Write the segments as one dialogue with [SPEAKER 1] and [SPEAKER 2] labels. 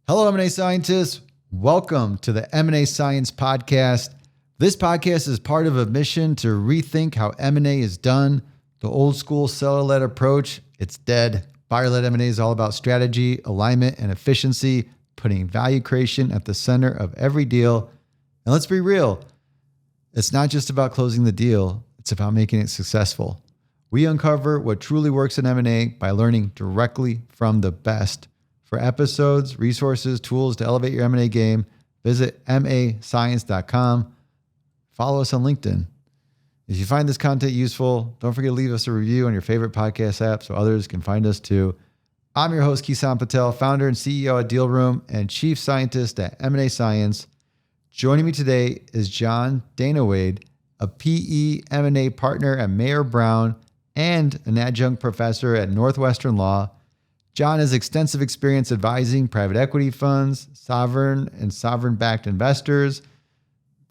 [SPEAKER 1] Hello, M&A scientists. Welcome to the M&A Science Podcast. This podcast is part of a mission to rethink how M&A is done. The old school seller-led approach, it's dead. Buyer-led M&A is all about strategy, alignment, and efficiency, putting value creation at the center of every deal. And let's be real, it's not just about closing the deal, it's about making it successful. We uncover what truly works in M&A by learning directly from the best. For episodes, resources, tools to elevate your M&A game, visit mascience.com. Follow us on LinkedIn. If you find this content useful, don't forget to leave us a review on your favorite podcast app so others can find us too. I'm your host, Kison Patel, founder and CEO at Deal Room and chief scientist at M&A Science. Joining me today is Jon Dhanawade, a PE M&A partner at Mayer Brown and an adjunct professor at Northwestern Law. Jon has extensive experience advising private equity funds, sovereign and sovereign-backed investors,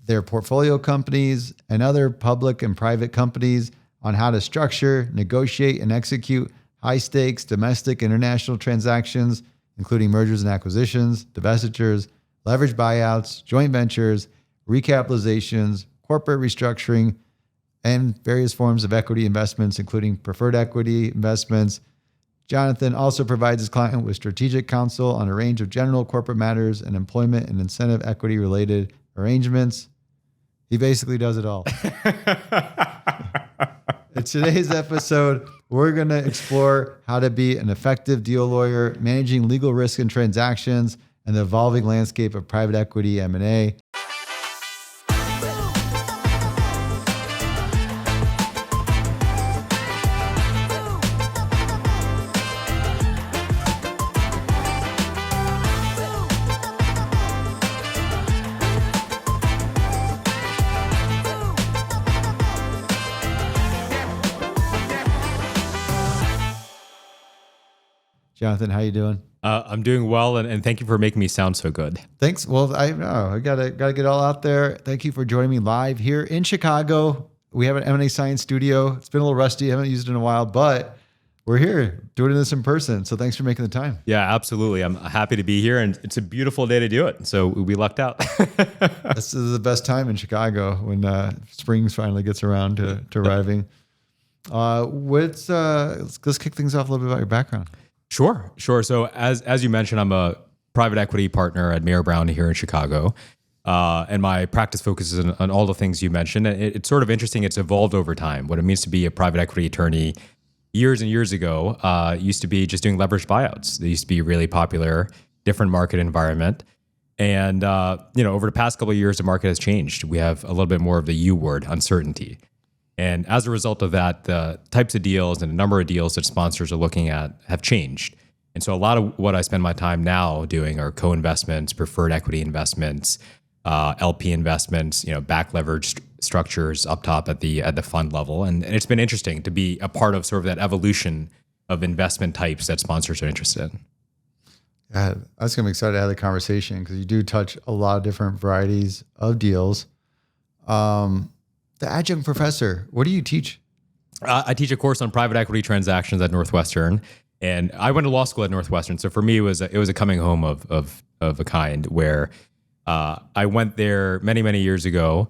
[SPEAKER 1] their portfolio companies, and other public and private companies on how to structure, negotiate, and execute high-stakes domestic and international transactions, including mergers and acquisitions, divestitures, leveraged buyouts, joint ventures, recapitalizations, corporate restructuring, and various forms of equity investments, including preferred equity investments. Jonathan also provides his client with strategic counsel on a range of general corporate matters and employment and incentive equity related arrangements. He basically does it all. In today's episode, we're going to explore how to be an effective deal lawyer, managing legal risk in transactions, and the evolving landscape of private equity M&A. Jonathan, how you doing?
[SPEAKER 2] I'm doing well, and thank you for making me sound so good.
[SPEAKER 1] Thanks. Well, I know I gotta get all out there. Thank you for joining me live here in Chicago. We have an M&A Science studio. It's been a little rusty. I haven't used it in a while, but we're here doing this in person. So thanks for making the time.
[SPEAKER 2] Yeah, absolutely. I'm happy to be here, and it's a beautiful day to do it. So we lucked out.
[SPEAKER 1] This is the best time in Chicago when spring finally gets around to arriving. Let's kick things off a little bit about your background.
[SPEAKER 2] Sure. So as you mentioned, I'm a private equity partner at Mayer Brown here in Chicago. And my practice focuses on all the things you mentioned. It's sort of interesting. It's evolved over time. What it means to be a private equity attorney years and years ago used to be just doing leveraged buyouts. They used to be really popular, different market environment. And over the past couple of years, the market has changed. We have a little bit more of the U word, uncertainty. And as a result of that, the types of deals and the number of deals that sponsors are looking at have changed. And so a lot of what I spend my time now doing are co-investments, preferred equity investments, LP investments, back leverage structures up top at the fund level. And it's been interesting to be a part of sort of that evolution of investment types that sponsors are interested in.
[SPEAKER 1] Yeah, I was going to be excited to have the conversation because you do touch a lot of different varieties of deals. The adjunct professor, what do you teach?
[SPEAKER 2] I teach a course on private equity transactions at Northwestern, and I went to law school at Northwestern. So for me, it was a coming home of a kind where I went there many years ago,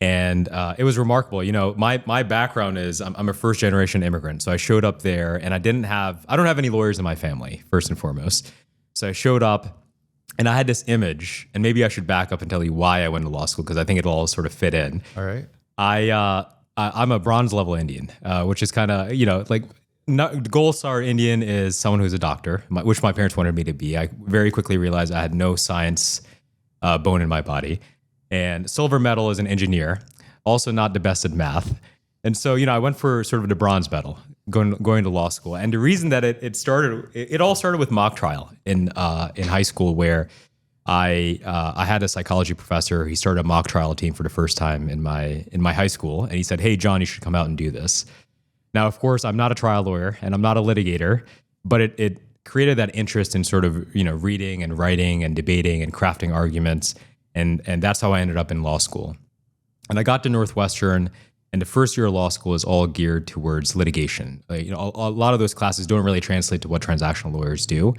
[SPEAKER 2] and it was remarkable. My background is I'm a first generation immigrant, so I showed up there, and I don't have any lawyers in my family, first and foremost. So I showed up, and I had this image, and maybe I should back up and tell you why I went to law school because I think it'll all sort of fit in.
[SPEAKER 1] All right.
[SPEAKER 2] I'm a bronze level Indian, which is kind of, gold star Indian is someone who's a doctor, which my parents wanted me to be. I very quickly realized I had no science bone in my body. And silver medal is an engineer, also not the best at math. And so, I went for sort of the bronze medal going to law school. And the reason that it all started with mock trial in high school where I had a psychology professor. He started a mock trial team for the first time in my high school, and he said, "Hey, Jon, you should come out and do this." Now, of course, I'm not a trial lawyer and I'm not a litigator, but it created that interest in sort of reading and writing and debating and crafting arguments, and that's how I ended up in law school. And I got to Northwestern, and the first year of law school is all geared towards litigation. A lot of those classes don't really translate to what transactional lawyers do.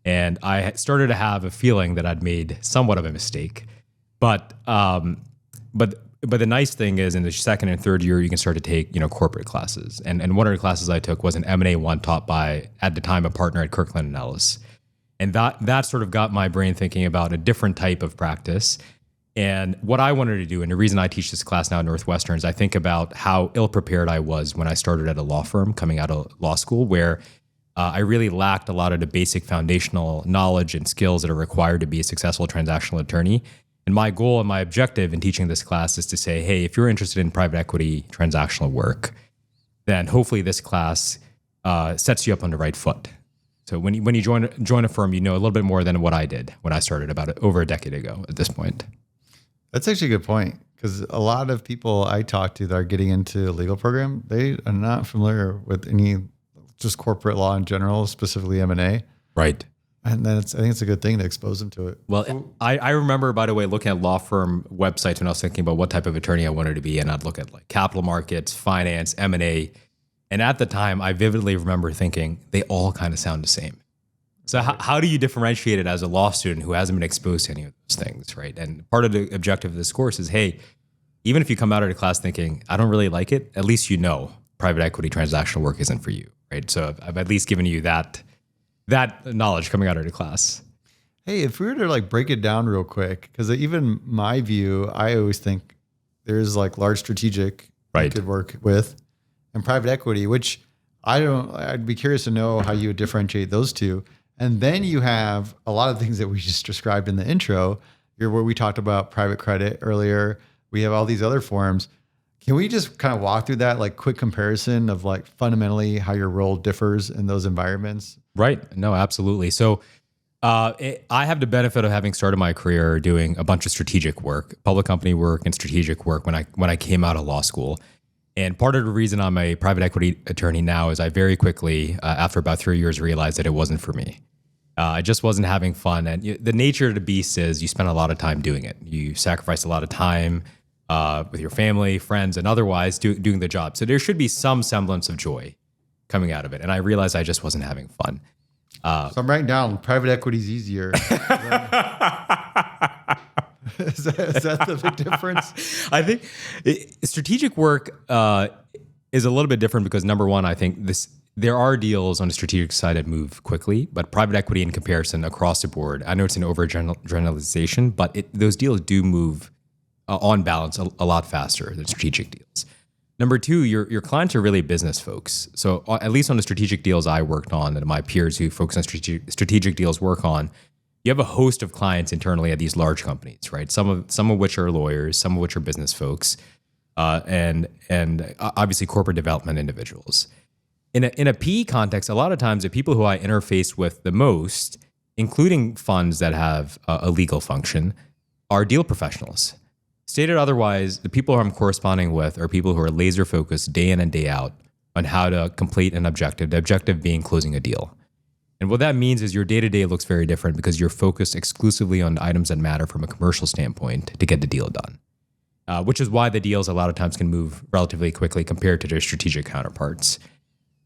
[SPEAKER 2] And I started to have a feeling that I'd made somewhat of a mistake. But the nice thing is in the second and third year, you can start to take, corporate classes. And one of the classes I took was an M&A one taught by, at the time, a partner at Kirkland & Ellis. And that sort of got my brain thinking about a different type of practice. And what I wanted to do, and the reason I teach this class now at Northwestern, is I think about how ill-prepared I was when I started at a law firm coming out of law school, where I really lacked a lot of the basic foundational knowledge and skills that are required to be a successful transactional attorney. And my goal and my objective in teaching this class is to say, hey, if you're interested in private equity transactional work, then hopefully this class sets you up on the right foot. So when you join a firm, you know a little bit more than what I did when I started about over a decade ago at this point.
[SPEAKER 1] That's actually a good point, because a lot of people I talk to that are getting into a legal program, they are not familiar with any just corporate law in general, specifically M&A.
[SPEAKER 2] Right.
[SPEAKER 1] And then I think it's a good thing to expose them to it.
[SPEAKER 2] Well, I remember, by the way, looking at law firm websites when I was thinking about what type of attorney I wanted to be, and I'd look at like capital markets, finance, M&A. And at the time, I vividly remember thinking they all kind of sound the same. So how do you differentiate it as a law student who hasn't been exposed to any of those things, right? And part of the objective of this course is, hey, even if you come out of the class thinking, I don't really like it, at least you know private equity transactional work isn't for you, right? So I've at least given you that knowledge coming out of the class.
[SPEAKER 1] Hey, if we were to like break it down real quick, because even my view, I always think there's like large strategic you could work with, and private equity, which I'd be curious to know how you would differentiate those two. And then you have a lot of things that we just described in the intro, where we talked about private credit earlier. We have all these other forms. Can we just kind of walk through that, like quick comparison of like fundamentally how your role differs in those environments?
[SPEAKER 2] Right. No, absolutely. So I have the benefit of having started my career doing a bunch of strategic work, public company work and strategic work when I came out of law school. And part of the reason I'm a private equity attorney now is I very quickly, after about 3 years, realized that it wasn't for me. I just wasn't having fun. And the nature of the beast is you spend a lot of time doing it. You sacrifice a lot of time with your family, friends, and otherwise doing the job. So there should be some semblance of joy coming out of it. And I realized I just wasn't having fun.
[SPEAKER 1] So I'm writing down private equity is easier. Is that the big difference?
[SPEAKER 2] I think strategic work is a little bit different because, number one, I think there are deals on the strategic side that move quickly, but private equity in comparison across the board, I know it's an overgeneralization, but those deals do move on balance a lot faster than strategic deals. Number two, your clients are really business folks. So at least on the strategic deals I worked on and my peers who focus on strategic deals work on, you have a host of clients internally at these large companies, right? Some of which are lawyers, some of which are business folks, and obviously corporate development individuals. In a PE context, a lot of times the people who I interface with the most, including funds that have a legal function, are deal professionals. Stated otherwise, the people who I'm corresponding with are people who are laser focused day in and day out on how to complete an objective, the objective being closing a deal. And what that means is your day-to-day looks very different because you're focused exclusively on the items that matter from a commercial standpoint to get the deal done, which is why the deals a lot of times can move relatively quickly compared to their strategic counterparts.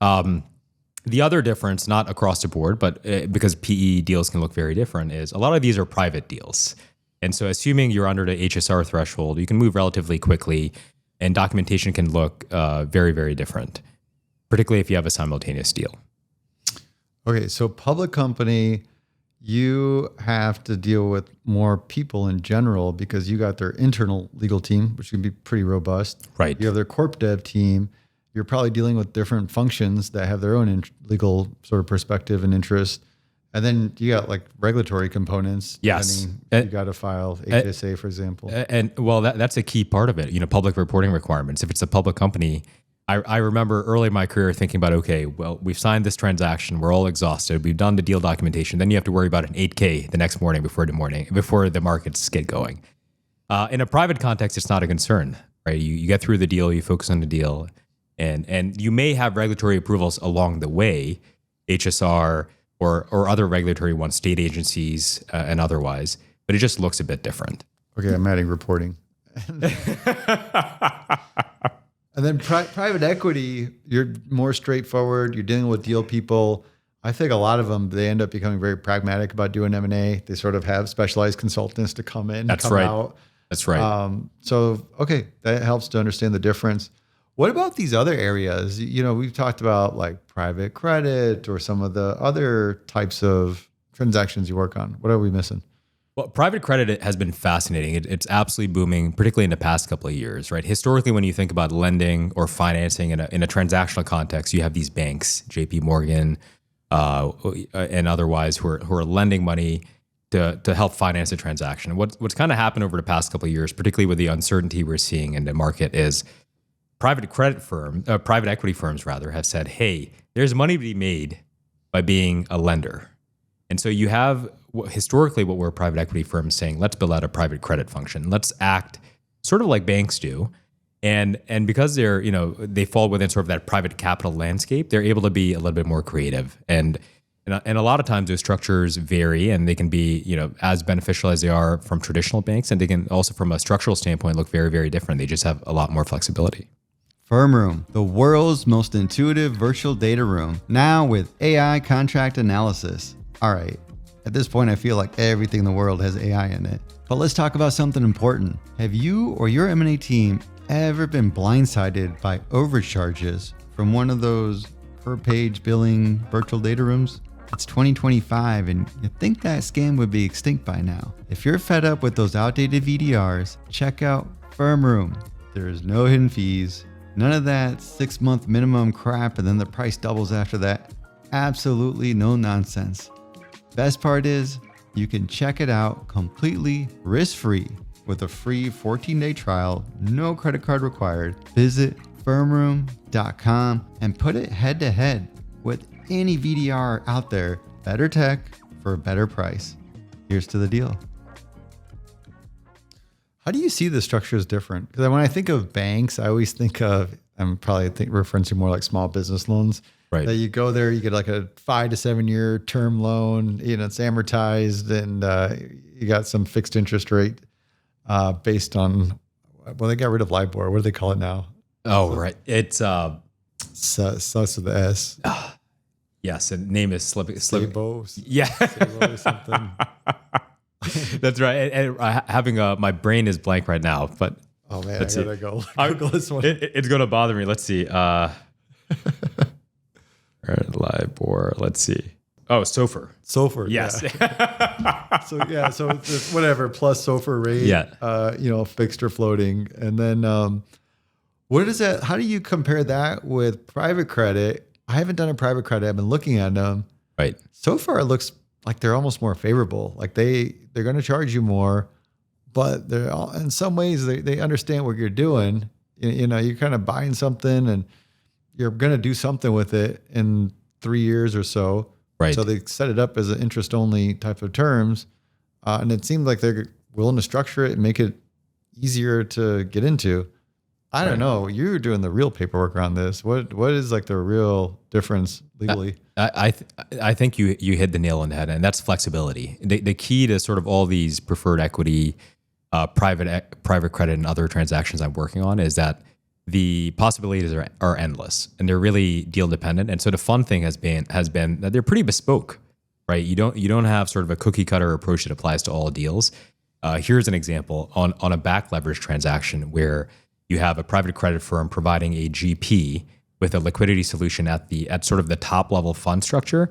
[SPEAKER 2] The other difference, not across the board, but because PE deals can look very different, is a lot of these are private deals. And so assuming you're under the HSR threshold, you can move relatively quickly and documentation can look very, very different, particularly if you have a simultaneous deal.
[SPEAKER 1] Okay, so public company, you have to deal with more people in general because you got their internal legal team, which can be pretty robust.
[SPEAKER 2] Right.
[SPEAKER 1] You have their corp dev team. You're probably dealing with different functions that have their own legal sort of perspective and interest. And then you got like regulatory components.
[SPEAKER 2] Yes.
[SPEAKER 1] You got to file HSA, for example.
[SPEAKER 2] And well, that's a key part of it, public reporting requirements. If it's a public company, I remember early in my career thinking about, okay, well, we've signed this transaction. We're all exhausted. We've done the deal documentation. Then you have to worry about an 8K the next morning before the markets get going. In a private context, it's not a concern, right? You get through the deal, you focus on the deal, and you may have regulatory approvals along the way, HSR or other regulatory ones, state agencies and otherwise, but it just looks a bit different.
[SPEAKER 1] Okay, I'm adding reporting. And then private equity, you're more straightforward. You're dealing with deal people. I think a lot of them, they end up becoming very pragmatic about doing M&A. They sort of have specialized consultants to come in,
[SPEAKER 2] That's
[SPEAKER 1] come
[SPEAKER 2] right.
[SPEAKER 1] out.
[SPEAKER 2] That's right.
[SPEAKER 1] So, okay, that helps to understand the difference. What about these other areas? We've talked about like private credit or some of the other types of transactions you work on. What are we missing?
[SPEAKER 2] Well, private credit has been fascinating. It's absolutely booming, particularly in the past couple of years, right? Historically, when you think about lending or financing in a transactional context, you have these banks, JP Morgan, and otherwise who are lending money to help finance a transaction. What's kind of happened over the past couple of years, particularly with the uncertainty we're seeing in the market, is private equity firms rather, have said, hey, there's money to be made by being a lender. And so you have historically what were private equity firms saying, let's build out a private credit function. Let's act sort of like banks do. And because they fall within sort of that private capital landscape, they're able to be a little bit more creative. And a lot of times those structures vary, and they can be, as beneficial as they are from traditional banks, and they can also from a structural standpoint look very, very different. They just have a lot more flexibility.
[SPEAKER 3] Firm Room, the world's most intuitive virtual data room, now with AI contract analysis. All right, at this point, I feel like everything in the world has AI in it. But let's talk about something important. Have you or your M&A team ever been blindsided by overcharges from one of those per-page billing virtual data rooms? It's 2025, and you'd think that scam would be extinct by now. If you're fed up with those outdated VDRs, check out Firm Room. There's no hidden fees, none of that 6-month minimum crap, and then the price doubles after that. Absolutely no nonsense. Best part is, you can check it out completely risk-free with a free 14-day trial, no credit card required. Visit firmroom.com and put it head-to-head with any VDR out there. Better tech for a better price. Here's to the deal.
[SPEAKER 1] How do you see the structure is different? Because when I think of banks, I always think of, I'm probably referencing more like small business loans.
[SPEAKER 2] Right.
[SPEAKER 1] That you go there, you get like a 5 to 7 year term loan, it's amortized, and you got some fixed interest rate based on, well, they got rid of LIBOR. What do they call it now?
[SPEAKER 2] Oh, right. It's
[SPEAKER 1] starts with the S.
[SPEAKER 2] Yes, the name is slipping.
[SPEAKER 1] Sabo.
[SPEAKER 2] Yeah,
[SPEAKER 1] Sabo or something.
[SPEAKER 2] That's right. And having my brain is blank right now, but
[SPEAKER 1] oh man,
[SPEAKER 2] let's
[SPEAKER 1] I gotta go Google this one.
[SPEAKER 2] It's going to bother me. Let's see. LIBOR. Let's see. Oh, SOFR.
[SPEAKER 1] SOFR.
[SPEAKER 2] Yes.
[SPEAKER 1] Yeah. So it's whatever plus SOFR rate.
[SPEAKER 2] Yeah.
[SPEAKER 1] Fixed or floating, and then what is that? How do you compare that with private credit? I haven't done a private credit. I've been looking at them.
[SPEAKER 2] Right.
[SPEAKER 1] So far, it looks like they're almost more favorable. Like they're going to charge you more, but they're all, in some ways they understand what you're doing. You're kind of buying something and you're going to do something with it in 3 years or so.
[SPEAKER 2] Right.
[SPEAKER 1] So they set it up as an interest only type of terms. And it seems like they're willing to structure it and make it easier to get into. I don't know. You're doing the real paperwork around this. What is like the real difference legally?
[SPEAKER 2] I think you hit the nail on the head, and that's flexibility. The key to sort of all these preferred equity, private credit, and other transactions I'm working on is that the possibilities are endless, and they're really deal dependent. And so the fun thing has been that they're pretty bespoke, right? You don't have sort of a cookie cutter approach that applies to all deals. Here's an example on a back leverage transaction where you have a private credit firm providing a GP with a liquidity solution at sort of the top level fund structure.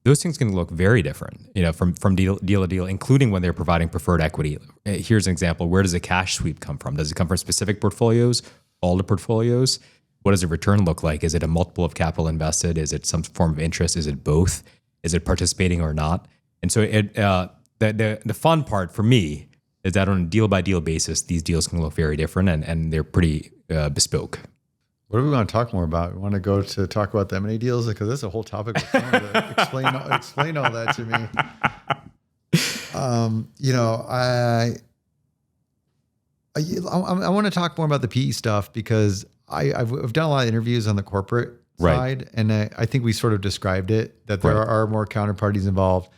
[SPEAKER 2] Those things can look very different, from deal to deal, including when they're providing preferred equity. Here's an example. Where does the cash sweep come from? Does it come from specific portfolios, all the portfolios? What does the return look like? Is it a multiple of capital invested? Is it some form of interest? Is it both? Is it participating or not? And so the fun part for me is that on a deal by deal basis, these deals can look very different and they're pretty bespoke.
[SPEAKER 1] What do we want to talk more about? We want to go to talk about the M&A deals because that's a whole topic. Explain all that to me. I want to talk more about the PE stuff because I've done a lot of interviews on the corporate side, and I think we sort of described it that there are more counterparties involved.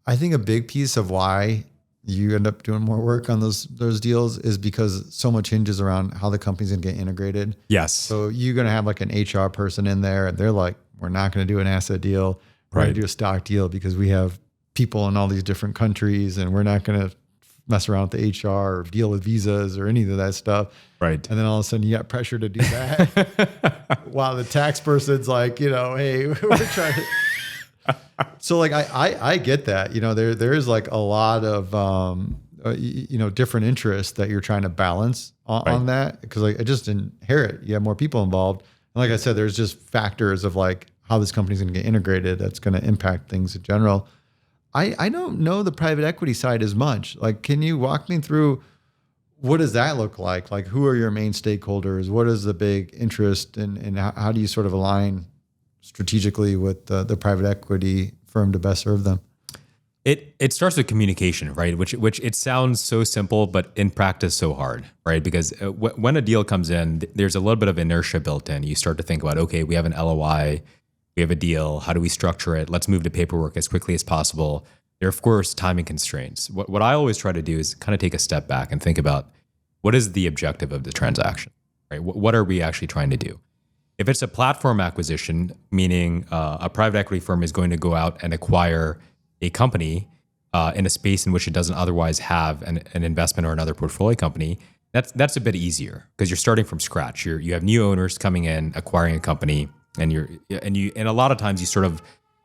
[SPEAKER 1] I think a big piece of why you end up doing more work on those deals is because so much hinges around how the company's going to get integrated.
[SPEAKER 2] Yes.
[SPEAKER 1] So you're going to have like an HR person in there and they're like, we're not going to do an asset deal. We're going
[SPEAKER 2] Right.
[SPEAKER 1] to do a stock deal because we have people in all these different countries and we're not going to mess around with the HR or deal with visas or any of that stuff.
[SPEAKER 2] Right.
[SPEAKER 1] And then all of a sudden you got pressure to do that while the tax person's like, hey, we're trying to. So like, I get that, there is like a lot of, different interests that you're trying to balance on that. Cause like I just inherit, you have more people involved. And like I said, there's just factors of like how this company's going to get integrated. That's going to impact things in general. I don't know the private equity side as much. Like, can you walk me through what does that look like? Like, who are your main stakeholders? What is the big interest and how do you sort of align strategically with the private equity firm to best serve them?
[SPEAKER 2] It starts with communication, right? Which it sounds so simple, but in practice so hard, right? Because when a deal comes in, there's a little bit of inertia built in. You start to think about, okay, we have an LOI, we have a deal. How do we structure it? Let's move to paperwork as quickly as possible. There are, of course, timing constraints. What I always try to do is kind of take a step back and think about what is the objective of the transaction, right? What are we actually trying to do? If it's a platform acquisition, meaning a private equity firm is going to go out and acquire a company in a space in which it doesn't otherwise have an investment or another portfolio company, that's a bit easier because you're starting from scratch. You have new owners coming in, acquiring a company, and a lot of times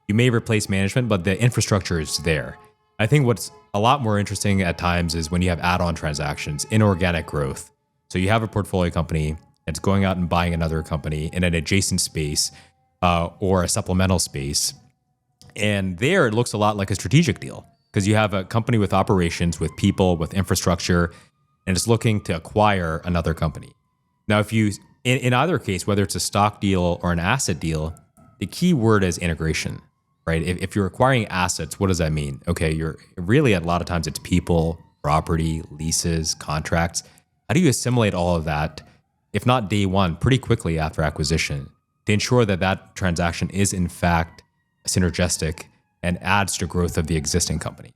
[SPEAKER 2] you may replace management, but the infrastructure is there. I think what's a lot more interesting at times is when you have add-on transactions, inorganic growth. So you have a portfolio company that's going out and buying another company in an adjacent space or a supplemental space. And there it looks a lot like a strategic deal because you have a company with operations, with people, with infrastructure, and it's looking to acquire another company. Now, if you, in either case, whether it's a stock deal or an asset deal, the key word is integration, right? If you're acquiring assets, what does that mean? Okay, you're really, a lot of times it's people, property, leases, contracts. How do you assimilate all of that, if not day one, pretty quickly after acquisition, to ensure that that transaction is in fact synergistic and adds to growth of the existing company?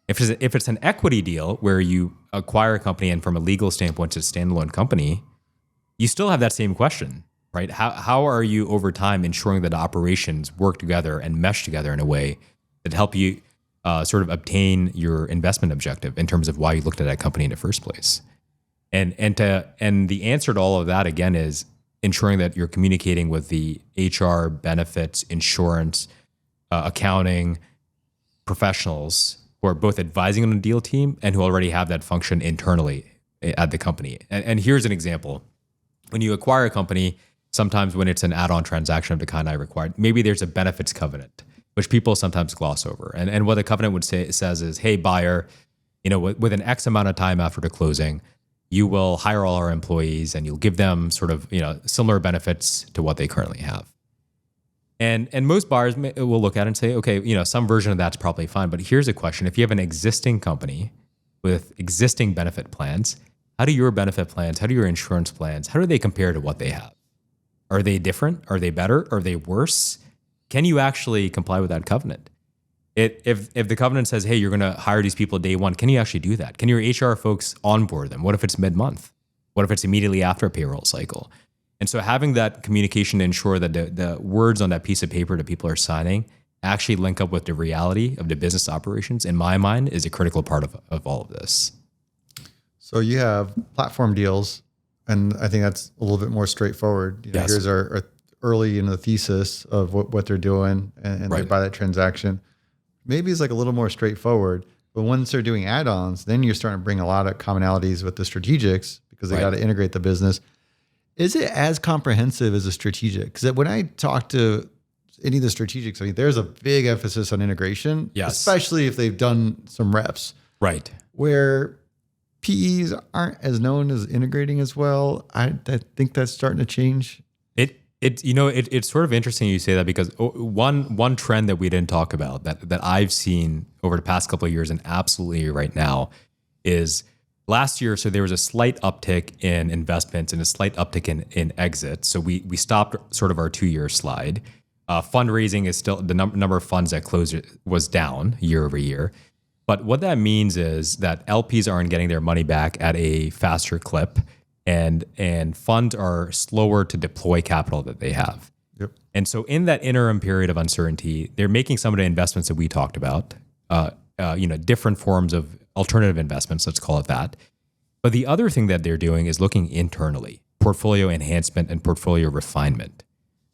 [SPEAKER 2] If it's an equity deal where you acquire a company and from a legal standpoint it's a standalone company, you still have that same question, right? How are you over time ensuring that operations work together and mesh together in a way that help you sort of obtain your investment objective in terms of why you looked at that company in the first place? And the answer to all of that again is ensuring that you're communicating with the HR, benefits, insurance, accounting professionals who are both advising on the deal team and who already have that function internally at the company. And here's an example. When you acquire a company, sometimes when it's an add-on transaction of the kind I required, maybe there's a benefits covenant, which people sometimes gloss over. And what the covenant says is, hey, buyer, with an X amount of time after the closing, you will hire all our employees and you'll give them sort of, similar benefits to what they currently have. And most buyers will look at it and say, okay, some version of that's probably fine. But here's a question. If you have an existing company with existing benefit plans, how do your benefit plans, how do your insurance plans, how do they compare to what they have? Are they different? Are they better? Are they worse? Can you actually comply with that covenant? If the covenant says, hey, you're going to hire these people day one, can you actually do that? Can your HR folks onboard them? What if it's mid-month? What if it's immediately after a payroll cycle? And so having that communication to ensure that the words on that piece of paper that people are signing actually link up with the reality of the business operations, in my mind, is a critical part of all of this.
[SPEAKER 1] So you have platform deals, and I think that's a little bit more straightforward.
[SPEAKER 2] Yes.
[SPEAKER 1] Here's our early in the thesis of what they're doing, and they buy that transaction. Maybe it's like a little more straightforward, but once they're doing add-ons, then you're starting to bring a lot of commonalities with the strategics because they got to integrate the business. Is it as comprehensive as a strategic? Because when I talk to any of the strategics, I mean, there's a big emphasis on integration, especially if they've done some reps.
[SPEAKER 2] Right.
[SPEAKER 1] Where PEs aren't as known as integrating as well. I think that's starting to change.
[SPEAKER 2] It's sort of interesting you say that because one trend that we didn't talk about that I've seen over the past couple of years and absolutely right now is last year. So there was a slight uptick in investments and a slight uptick in exits. So we stopped sort of our 2-year slide. Fundraising is still, the number of funds that closed was down year over year. But what that means is that LPs aren't getting their money back at a faster clip, and funds are slower to deploy capital that they have.
[SPEAKER 1] Yep.
[SPEAKER 2] And so in that interim period of uncertainty, they're making some of the investments that we talked about, different forms of alternative investments, let's call it that. But the other thing that they're doing is looking internally, portfolio enhancement and portfolio refinement.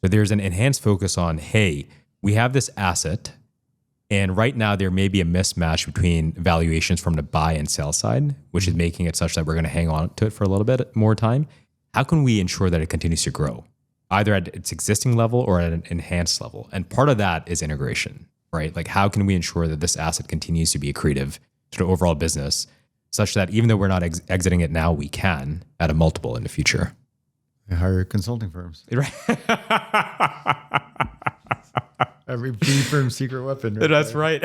[SPEAKER 2] So there's an enhanced focus on, hey, we have this asset, and right now there may be a mismatch between valuations from the buy and sell side, which is making it such that we're going to hang on to it for a little bit more time. How can we ensure that it continues to grow, either at its existing level or at an enhanced level? And part of that is integration, right? Like, how can we ensure that this asset continues to be accretive to the overall business, such that even though we're not exiting it now, we can at a multiple in the future?
[SPEAKER 1] They hire consulting firms.
[SPEAKER 2] Right.
[SPEAKER 1] Every PE firm's secret weapon. Right
[SPEAKER 2] That's
[SPEAKER 1] there.
[SPEAKER 2] right.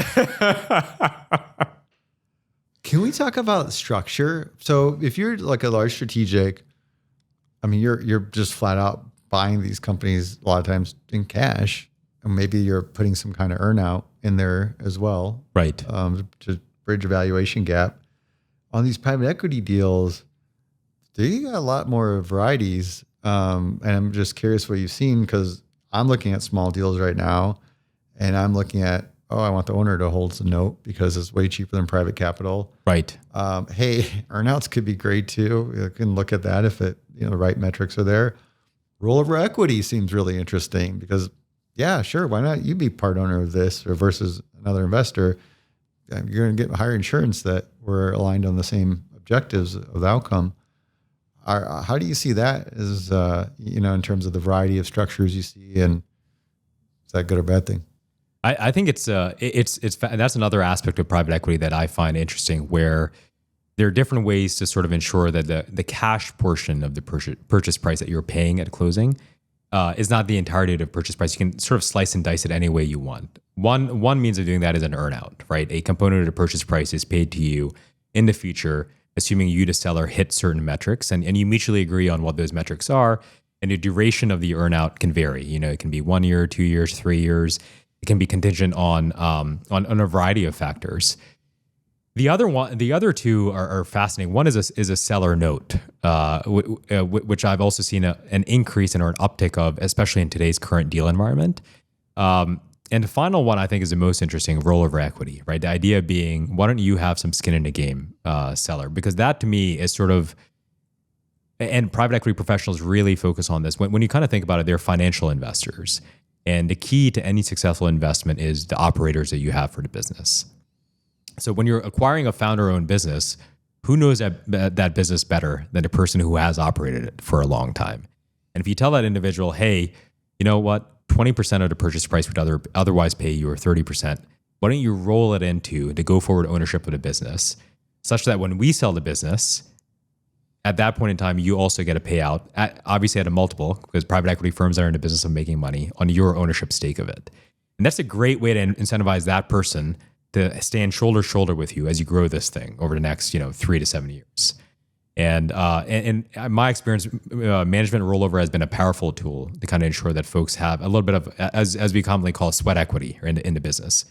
[SPEAKER 1] Can we talk about structure? So if you're like a large strategic, I mean, you're just flat out buying these companies a lot of times in cash, and maybe you're putting some kind of earnout in there as well,
[SPEAKER 2] Right.
[SPEAKER 1] to bridge a valuation gap. On these private equity deals, they got a lot more varieties, and I'm just curious what you've seen, because I'm looking at small deals right now, and I'm looking at, I want the owner to hold some note because it's way cheaper than private capital.
[SPEAKER 2] Right.
[SPEAKER 1] Hey, earnouts could be great too. You can look at that if the right metrics are there. Rollover equity seems really interesting because, yeah, sure, why not you be part owner of this or versus another investor? You're going to get higher insurance that we're aligned on the same objectives of the outcome. How do you see that as, in terms of the variety of structures you see, and is that good or bad thing?
[SPEAKER 2] I think it's that's another aspect of private equity that I find interesting, where there are different ways to sort of ensure that the cash portion of the purchase price that you're paying at closing is not the entirety of the purchase price. You can sort of slice and dice it any way you want. One means of doing that is an earnout, right? A component of the purchase price is paid to you in the future, assuming you, the seller, hit certain metrics, and you mutually agree on what those metrics are. And the duration of the earnout can vary. It can be 1 year, 2 years, 3 years. It can be contingent on a variety of factors. The other two are fascinating. One is a seller note, which I've also seen an increase in or an uptick of, especially in today's current deal environment. And the final one I think is the most interesting, rollover equity, right? The idea being, why don't you have some skin in the game, seller? Because that to me is sort of, and private equity professionals really focus on this. When you kind of think about it, they're financial investors. And the key to any successful investment is the operators that you have for the business. So when you're acquiring a founder-owned business, who knows that business better than the person who has operated it for a long time? And if you tell that individual, hey, you know what, 20% of the purchase price would otherwise pay you, or 30%, why don't you roll it into the go-forward ownership of the business, such that when we sell the business, at that point in time, you also get a payout, obviously at a multiple, because private equity firms are in the business of making money on your ownership stake of it. And that's a great way to incentivize that person to stand shoulder to shoulder with you as you grow this thing over the next 3 to 7 years. And in my experience, management rollover has been a powerful tool to kind of ensure that folks have a little bit of, as we commonly call, sweat equity in the business.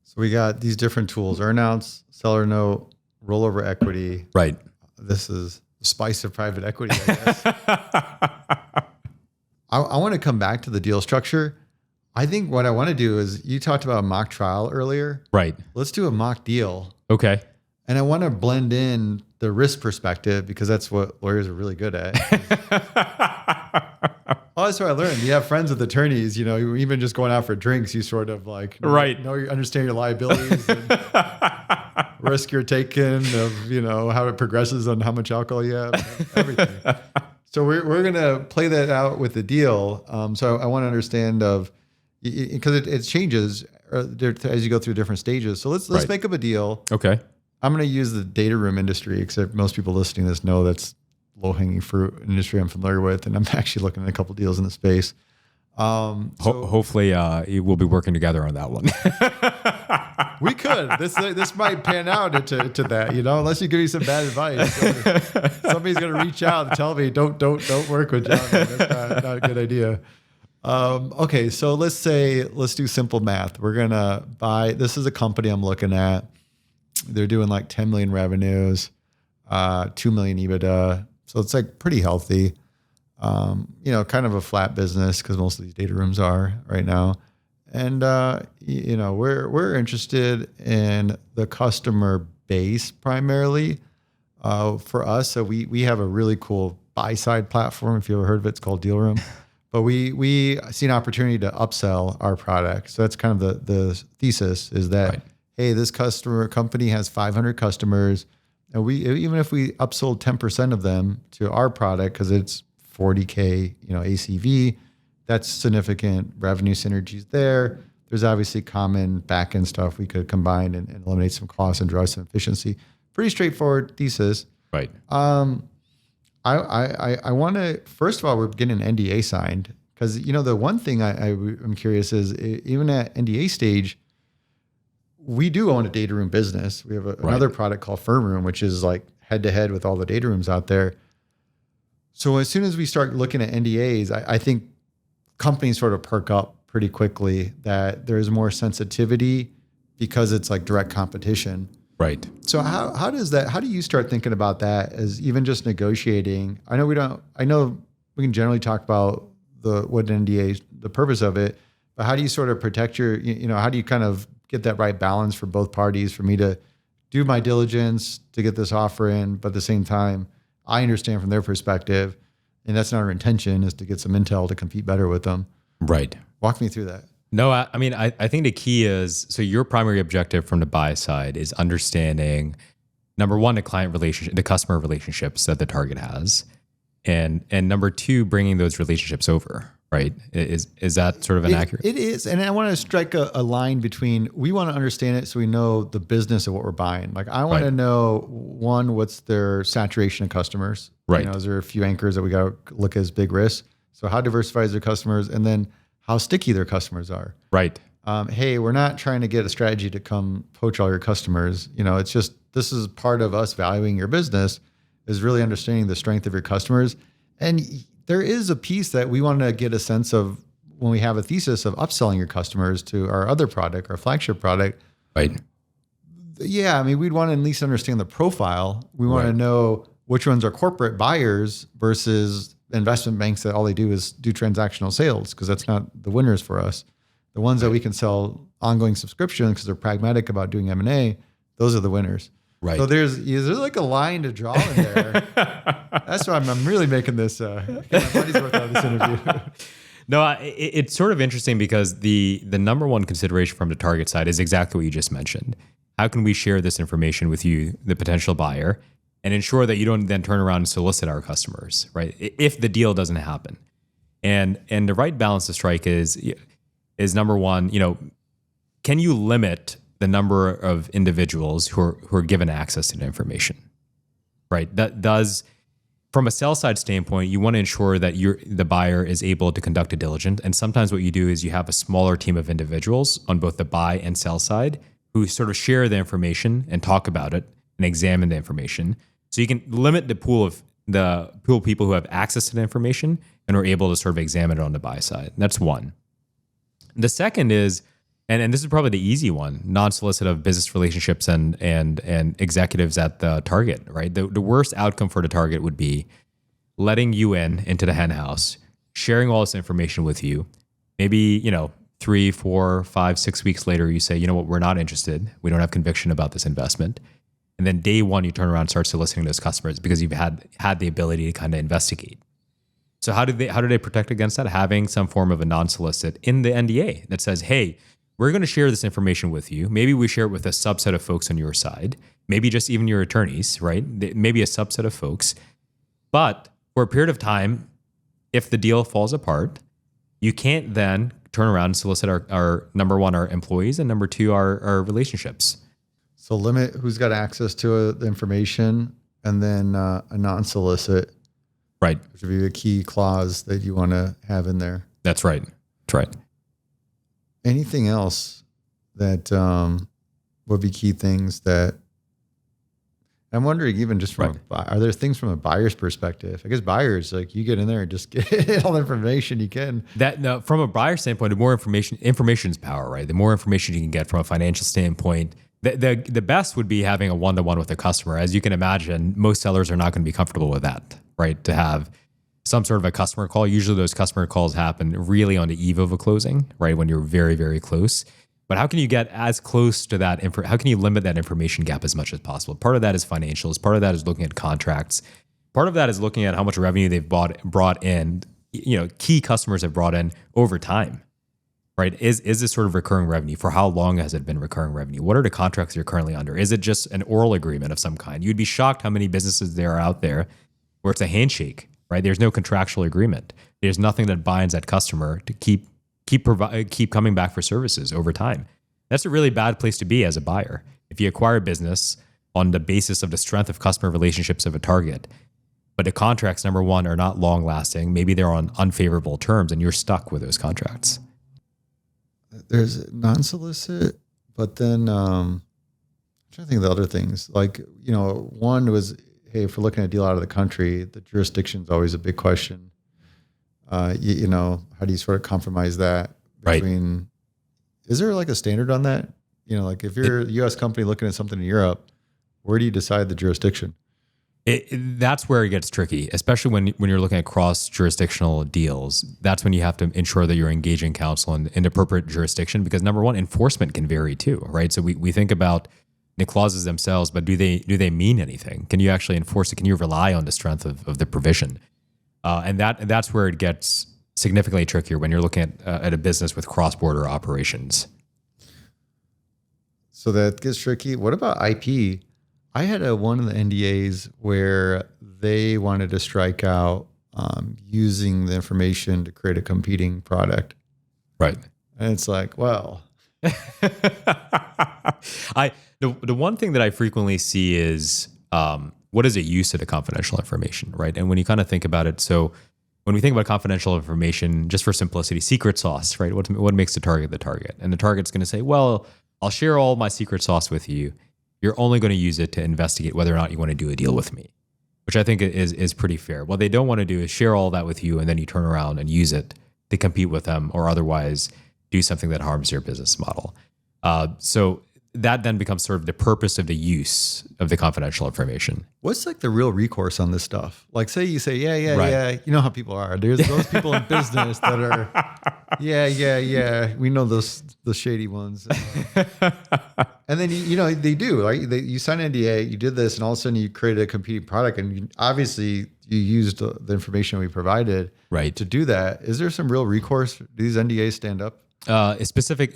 [SPEAKER 1] So we got these different tools: earnouts, seller note, rollover equity.
[SPEAKER 2] Right.
[SPEAKER 1] This is the spice of private equity, I guess. I want to come back to the deal structure. I think what I want to do is, you talked about a mock trial earlier.
[SPEAKER 2] Right.
[SPEAKER 1] Let's do a mock deal.
[SPEAKER 2] Okay.
[SPEAKER 1] And I want to blend in the risk perspective, because that's what lawyers are really good at. Oh, that's what I learned. You have friends with attorneys, even just going out for drinks, you sort of like,
[SPEAKER 2] right,
[SPEAKER 1] you understand your liabilities and risk you're taking of, how it progresses on how much alcohol you have, everything. So we're going to play that out with the deal. So I want to understand because it changes as you go through different stages. So let's
[SPEAKER 2] right.
[SPEAKER 1] make up a deal.
[SPEAKER 2] Okay.
[SPEAKER 1] I'm going to use the data room industry, except most people listening to this know that's low-hanging fruit industry I'm familiar with, and I'm actually looking at a couple deals in the space.
[SPEAKER 2] Hopefully, we'll be working together on that one.
[SPEAKER 1] We could. This might pan out to that, unless you give me some bad advice. Somebody's going to reach out and tell me, don't work with Jon. That's not a good idea. Okay, so let's do simple math. We're going to buy. This is a company I'm looking at. They're doing like 10 million revenues, 2 million EBITDA. So it's like pretty healthy. kind of a flat business because most of these data rooms are right now. And, we're interested in the customer base primarily for us. So we have a really cool buy side platform. If you ever heard of it, it's called Deal Room. But we see an opportunity to upsell our product. So that's kind of the thesis is that,
[SPEAKER 2] Right.
[SPEAKER 1] hey, this company has 500 customers. And even if we upsold 10% of them to our product, because it's $40K, ACV, that's significant revenue synergies there. There's obviously common back-end stuff we could combine and eliminate some costs and drive some efficiency. Pretty straightforward thesis.
[SPEAKER 2] Right.
[SPEAKER 1] I want to, first of all, we're getting an NDA signed because, the one thing I'm curious is even at NDA stage, we do own a data room business. We have another product called Firm Room, which is like head to head with all the data rooms out there. So as soon as we start looking at NDAs, I think companies sort of perk up pretty quickly that there's more sensitivity because it's like direct competition.
[SPEAKER 2] Right.
[SPEAKER 1] So how do you start thinking about that as even just negotiating? I know we can generally talk about what an NDA is, the purpose of it, but how do you sort of protect how do you kind of get that right balance for both parties for me to do my diligence to get this offer in, but at the same time, I understand from their perspective, and that's not our intention, is to get some intel to compete better with them.
[SPEAKER 2] Right.
[SPEAKER 1] Walk me through that.
[SPEAKER 2] No, I think the key is, so your primary objective from the buy side is understanding, number one, the customer relationships that the target has. And number two, bringing those relationships over, right? Is that sort of inaccurate?
[SPEAKER 1] It is. And I want to strike a line between, we want to understand it so we know the business of what we're buying. Like I want to know, one, what's their saturation of customers?
[SPEAKER 2] Right.
[SPEAKER 1] Is there a few anchors that we got to look at as big risks? So how diversified is their customers? And then how sticky their customers are.
[SPEAKER 2] Right.
[SPEAKER 1] Hey, we're not trying to get a strategy to come poach all your customers. It's just, this is part of us valuing your business is really understanding the strength of your customers. And there is a piece that we want to get a sense of when we have a thesis of upselling your customers to our other product, our flagship product.
[SPEAKER 2] Right.
[SPEAKER 1] Yeah. We'd want to at least understand the profile. We want to know which ones are corporate buyers versus investment banks that all they do is do transactional sales, because that's not the winners for us. The ones that we can sell ongoing subscription because they're pragmatic about doing M&A, those are the winners.
[SPEAKER 2] Right.
[SPEAKER 1] So there's like a line to draw in there. That's why I'm really making this, get my money's worth out of this interview.
[SPEAKER 2] No, it's sort of interesting because the number one consideration from the target side is exactly what you just mentioned. How can we share this information with you, the potential buyer, and ensure that you don't then turn around and solicit our customers, right? If the deal doesn't happen. And the right balance to strike is number one, can you limit the number of individuals who are given access to the information, right? That does, from a sell side standpoint, you want to ensure that the buyer is able to conduct a diligence. And sometimes what you do is you have a smaller team of individuals on both the buy and sell side who sort of share the information and talk about it and examine the information. So you can limit the pool of people who have access to the information and are able to sort of examine it on the buy side. That's one. The second is, and this is probably the easy one, non-solicitive business relationships and executives at the target, right? The worst outcome for the target would be letting you into the hen house, sharing all this information with you. Maybe, 3, 4, 5, 6 weeks later, you say, you know what, we're not interested. We don't have conviction about this investment. And then day one, you turn around and start soliciting those customers because you've had the ability to kind of investigate. So how do they protect against that? Having some form of a non-solicit in the NDA that says, hey, we're going to share this information with you. Maybe we share it with a subset of folks on your side, maybe just even your attorneys, right? Maybe a subset of folks. But for a period of time, if the deal falls apart, you can't then turn around and solicit our number one, our employees, and number two, our relationships.
[SPEAKER 1] So limit who's got access to the information, and then a non-solicit.
[SPEAKER 2] Right.
[SPEAKER 1] Which would be a key clause that you want to have in there.
[SPEAKER 2] That's right. That's right.
[SPEAKER 1] Anything else that would be key things that I'm wondering, even just from are there things from a buyer's perspective? I guess buyers, like you get in there and just get all the information you can.
[SPEAKER 2] From a buyer standpoint, the more information is power, right? The more information you can get from a financial standpoint, the best would be having a one-to-one with a customer. As you can imagine, most sellers are not going to be comfortable with that, right? To have some sort of a customer call. Usually those customer calls happen really on the eve of a closing, right? When you're very, very close. But how can you get as close to that? How can you limit that information gap as much as possible? Part of that is financials. Part of that is looking at contracts. Part of that is looking at how much revenue they've brought in, key customers have brought in over time, right? Is this sort of recurring revenue? For how long has it been recurring revenue? What are the contracts you're currently under? Is it just an oral agreement of some kind? You'd be shocked how many businesses there are out there where it's a handshake, right? There's no contractual agreement. There's nothing that binds that customer to keep coming back for services over time. That's a really bad place to be as a buyer. If you acquire a business on the basis of the strength of customer relationships of a target, but the contracts, number one, are not long lasting, maybe they're on unfavorable terms and you're stuck with those contracts.
[SPEAKER 1] There's non-solicit, but then I'm trying to think of the other things. Like, one was, hey, if we're looking at a deal out of the country, the jurisdiction's always a big question. How do you sort of compromise that between, right? Is there like a standard on that? Like if you're a U.S. company looking at something in Europe, where do you decide the jurisdiction?
[SPEAKER 2] That's where it gets tricky, especially when you're looking at cross-jurisdictional deals. That's when you have to ensure that you're engaging counsel in the appropriate jurisdiction, because number one, enforcement can vary too, right? So we think about the clauses themselves, but do they mean anything? Can you actually enforce it? Can you rely on the strength of the provision? And that's where it gets significantly trickier when you're looking at a business with cross-border operations.
[SPEAKER 1] So that gets tricky. What about IP? I had one of the NDAs where they wanted to strike out using the information to create a competing product.
[SPEAKER 2] Right.
[SPEAKER 1] And it's like, well.
[SPEAKER 2] The one thing that I frequently see is what is the use of the confidential information, right? And when you kind of think about it, so when we think about confidential information, just for simplicity, secret sauce, right? What makes the target the target? And the target's going to say, well, I'll share all my secret sauce with you. You're only going to use it to investigate whether or not you want to do a deal with me, which I think is pretty fair. What they don't want to do is share all that with you and then you turn around and use it to compete with them or otherwise do something that harms your business model. So that then becomes sort of the purpose of the use of the confidential information.
[SPEAKER 1] What's like the real recourse on this stuff? Like say you say, yeah. You know how people are. There's those people in business that are, yeah. We know the shady ones. And then, they do, right? You sign an NDA, you did this, and all of a sudden you created a competing product. And obviously you used the information we provided to do that. Is there some real recourse? Do these NDAs stand up?
[SPEAKER 2] A specific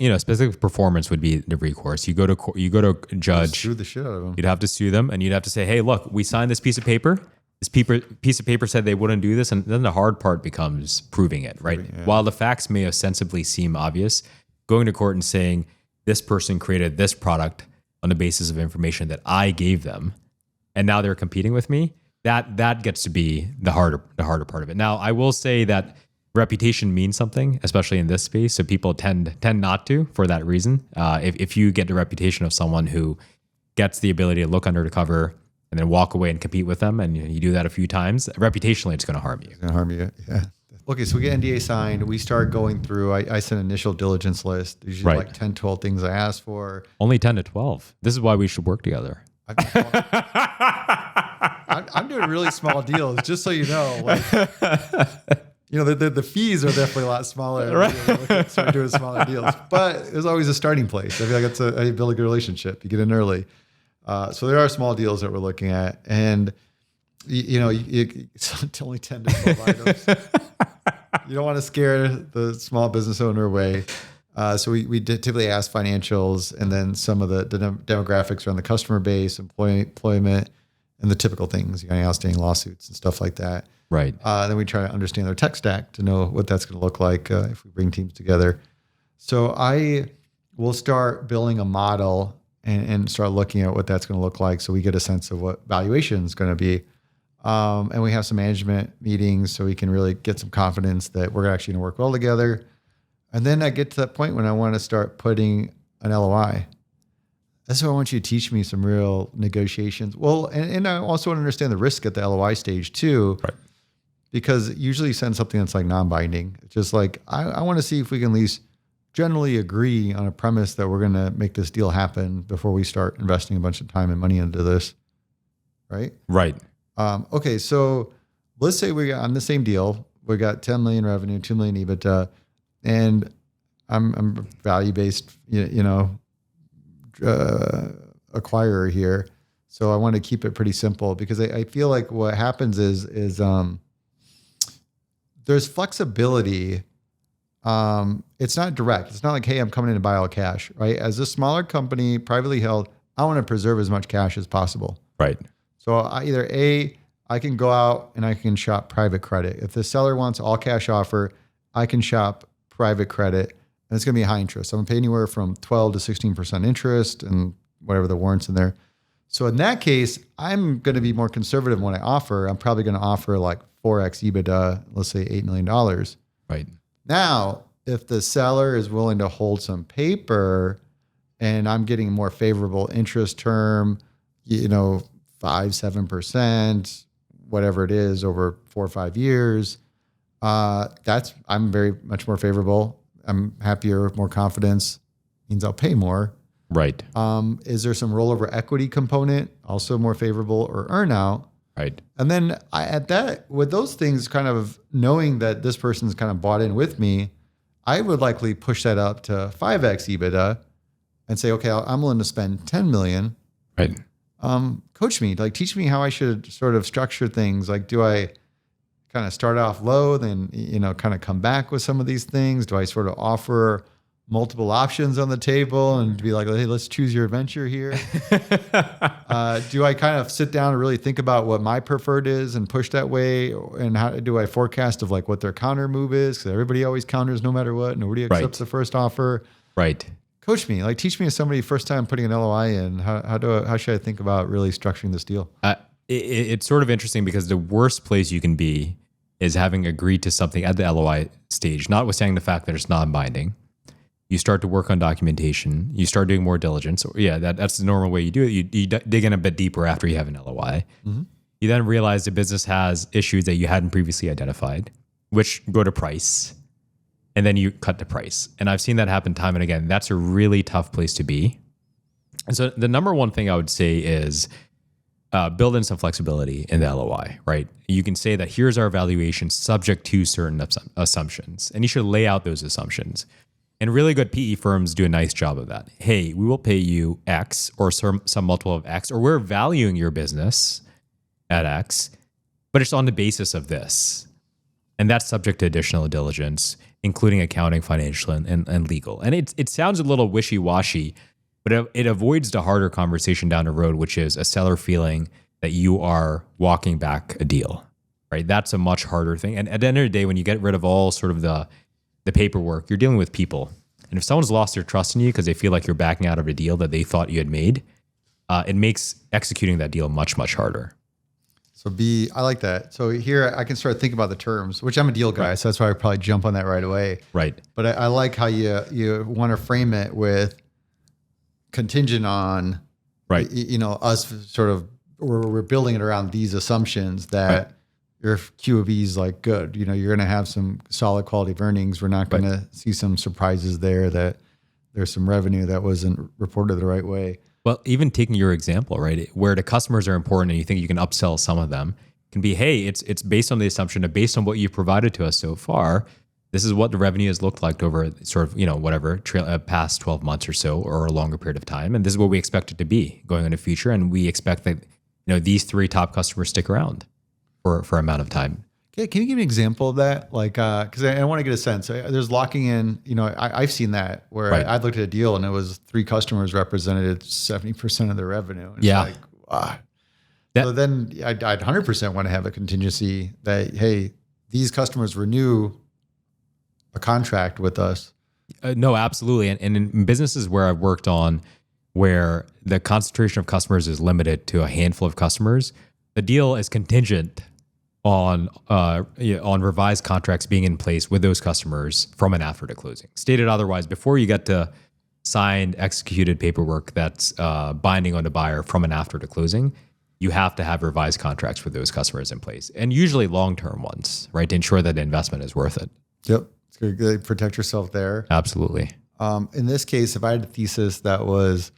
[SPEAKER 2] performance would be the recourse. You go to a judge.
[SPEAKER 1] Sue the shit out of them.
[SPEAKER 2] You'd have to sue them, and you'd have to say, "Hey, look, we signed this piece of paper. This piece of paper said they wouldn't do this," and then the hard part becomes proving it, right? Yeah. While the facts may ostensibly seem obvious, going to court and saying this person created this product on the basis of information that I gave them, and now they're competing with me. That gets to be the harder part of it. Now, I will say that reputation means something, especially in this space. So people tend not to for that reason. If you get the reputation of someone who gets the ability to look under the cover and then walk away and compete with them, and you do that a few times, reputationally, it's going to harm you.
[SPEAKER 1] It's going to harm you, yeah. Okay, so we get NDA signed. We start going through, I send an initial diligence list. There's usually like 10, 12 things I ask for.
[SPEAKER 2] Only 10 to 12. This is why we should work together.
[SPEAKER 1] I'm doing really small deals, just so you know. Like, the fees are definitely a lot smaller. Right. Start doing smaller deals, but there's always a starting place. I feel like how you build a good relationship. You get in early. So there are small deals that we're looking at, and it's only 10 to 12 items. You don't want to scare the small business owner away. So we typically ask financials and then some of the demographics around the customer base, employment, and the typical things, outstanding lawsuits and stuff like that.
[SPEAKER 2] Right.
[SPEAKER 1] Then we try to understand their tech stack to know what that's going to look like if we bring teams together. So I will start building a model and start looking at what that's going to look like so we get a sense of what valuation is going to be. And we have some management meetings so we can really get some confidence that we're actually going to work well together. And then I get to that point when I want to start putting an LOI. That's why I want you to teach me some real negotiations. Well, and I also want to understand the risk at the LOI stage too.
[SPEAKER 2] Right.
[SPEAKER 1] Because usually you send something that's like non-binding. It's just like, I want to see if we can at least generally agree on a premise that we're going to make this deal happen before we start investing a bunch of time and money into this. Right?
[SPEAKER 2] Right.
[SPEAKER 1] Okay. So let's say we got on the same deal, we got 10 million revenue, 2 million EBITDA, and I'm value-based, acquirer here. So I want to keep it pretty simple because I feel like what happens is there's flexibility. It's not direct. It's not like, hey, I'm coming in to buy all cash, right? As a smaller company, privately held, I want to preserve as much cash as possible.
[SPEAKER 2] Right.
[SPEAKER 1] So I can go out and I can shop private credit. If the seller wants all cash offer, I can shop private credit, and it's going to be high interest. I'm going to pay anywhere from 12 to 16% interest and whatever the warrants in there. So in that case, I'm going to be more conservative when I offer. I'm probably going to offer like 4x EBITDA, let's say $8 million.
[SPEAKER 2] Right.
[SPEAKER 1] Now, if the seller is willing to hold some paper and I'm getting a more favorable interest term, 5-7%, whatever it is over 4 or 5 years, I'm very much more favorable. I'm happier, more confidence, means I'll pay more.
[SPEAKER 2] Right.
[SPEAKER 1] Is there some rollover equity component, also more favorable, or earnout?
[SPEAKER 2] Right.
[SPEAKER 1] And then with those things, kind of knowing that this person's kind of bought in with me, I would likely push that up to 5x EBITDA and say, okay, I'm willing to spend 10 million.
[SPEAKER 2] Right.
[SPEAKER 1] Coach me, like teach me how I should sort of structure things. Like, do I kind of start off low, then, kind of come back with some of these things? Do I sort of offer multiple options on the table and be like, hey, let's choose your adventure here? Do I kind of sit down and really think about what my preferred is and push that way? And how do I forecast of like what their counter move is? Because everybody always counters no matter what. Nobody accepts the first offer.
[SPEAKER 2] Right.
[SPEAKER 1] Coach me, like teach me as somebody first time putting an LOI in, how should I think about really structuring this deal?
[SPEAKER 2] It's sort of interesting because the worst place you can be is having agreed to something at the LOI stage, notwithstanding the fact that it's non-binding. You start to work on documentation. You start doing more diligence. That's the normal way you do it. You dig in a bit deeper after you have an LOI. Mm-hmm. You then realize the business has issues that you hadn't previously identified, which go to price. And then you cut the price. And I've seen that happen time and again. That's a really tough place to be. And so the number one thing I would say is build in some flexibility in the LOI, right? You can say that here's our valuation subject to certain assumptions. And you should lay out those assumptions. And really good PE firms do a nice job of that. Hey, we will pay you X or some multiple of X, or we're valuing your business at X, but it's on the basis of this. And that's subject to additional diligence, including accounting, financial, and legal. And it sounds a little wishy-washy, but it avoids the harder conversation down the road, which is a seller feeling that you are walking back a deal, right? That's a much harder thing. And at the end of the day, when you get rid of all sort of the paperwork, you're dealing with people. And if someone's lost their trust in you because they feel like you're backing out of a deal that they thought you had made, it makes executing that deal much, much harder.
[SPEAKER 1] So I like that. So here I can start thinking about the terms, which I'm a deal guy, so that's why I probably jump on that right away.
[SPEAKER 2] Right.
[SPEAKER 1] But I like how you want to frame it with contingent on,
[SPEAKER 2] right?
[SPEAKER 1] Us sort of, we're building it around these assumptions that your Q of E is like good. You're going to have some solid quality of earnings. We're not going to see some surprises there, that there's some revenue that wasn't reported the right way.
[SPEAKER 2] Well, even taking your example, right, where the customers are important and you think you can upsell some of them, can be, hey, it's based on the assumption that based on what you've provided to us so far, this is what the revenue has looked like over sort of, past 12 months or so, or a longer period of time. And this is what we expect it to be going into the future. And we expect that, these 3 top customers stick around for amount of time.
[SPEAKER 1] Okay, can you give me an example of that? Like, because I want to get a sense. There's locking in, I've seen that where I've looked at a deal and it was 3 customers represented 70% of their revenue. And it's like, wow. So then I'd 100% want to have a contingency that, hey, these customers renew a contract with us.
[SPEAKER 2] No, absolutely. And in businesses where I've worked on, where the concentration of customers is limited to a handful of customers, the deal is contingent on revised contracts being in place with those customers from and after the closing. Stated otherwise, before you get to signed, executed paperwork that's binding on the buyer from and after the closing, you have to have revised contracts with those customers in place, and usually long-term ones, right, to ensure that the investment is worth it.
[SPEAKER 1] Yep. It's good to protect yourself there.
[SPEAKER 2] Absolutely.
[SPEAKER 1] In this case, if I had a thesis that was,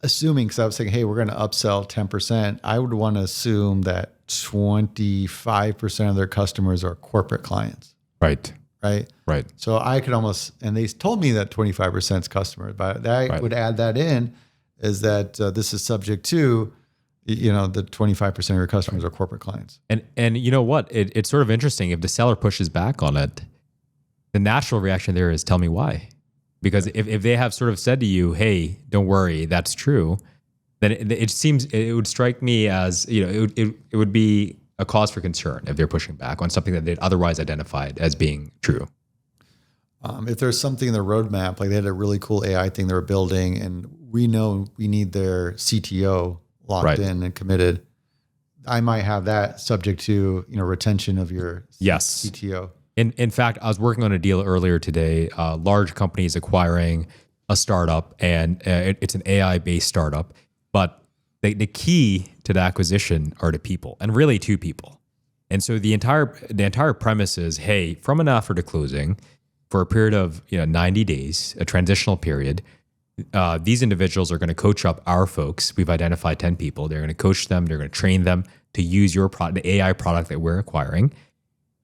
[SPEAKER 1] assuming, because I was saying, hey, we're going to upsell 10%, I would want to assume that 25% of their customers are corporate clients.
[SPEAKER 2] Right.
[SPEAKER 1] Right.
[SPEAKER 2] Right.
[SPEAKER 1] So I could almost, and they told me that 25% is customers, but I would add that in is that this is subject to, the 25% of your customers are corporate clients.
[SPEAKER 2] And you know what? It's sort of interesting. If the seller pushes back on it, the natural reaction there is tell me why. Because if they have sort of said to you, hey, don't worry, that's true, then it would strike me as, it would be a cause for concern if they're pushing back on something that they'd otherwise identified as being true.
[SPEAKER 1] If there's something in the roadmap, like they had a really cool AI thing they were building, and we know we need their CTO locked in and committed, I might have that subject to, retention of your CTO.
[SPEAKER 2] In fact, I was working on a deal earlier today, large companies acquiring a startup, and it's an AI-based startup. But the key to the acquisition are the people, and really two people. And so the entire premise is, hey, from an offer to closing, for a period of 90 days, a transitional period, these individuals are going to coach up our folks. We've identified 10 people. They're going to coach them. They're going to train them to use your product, the AI product that we're acquiring.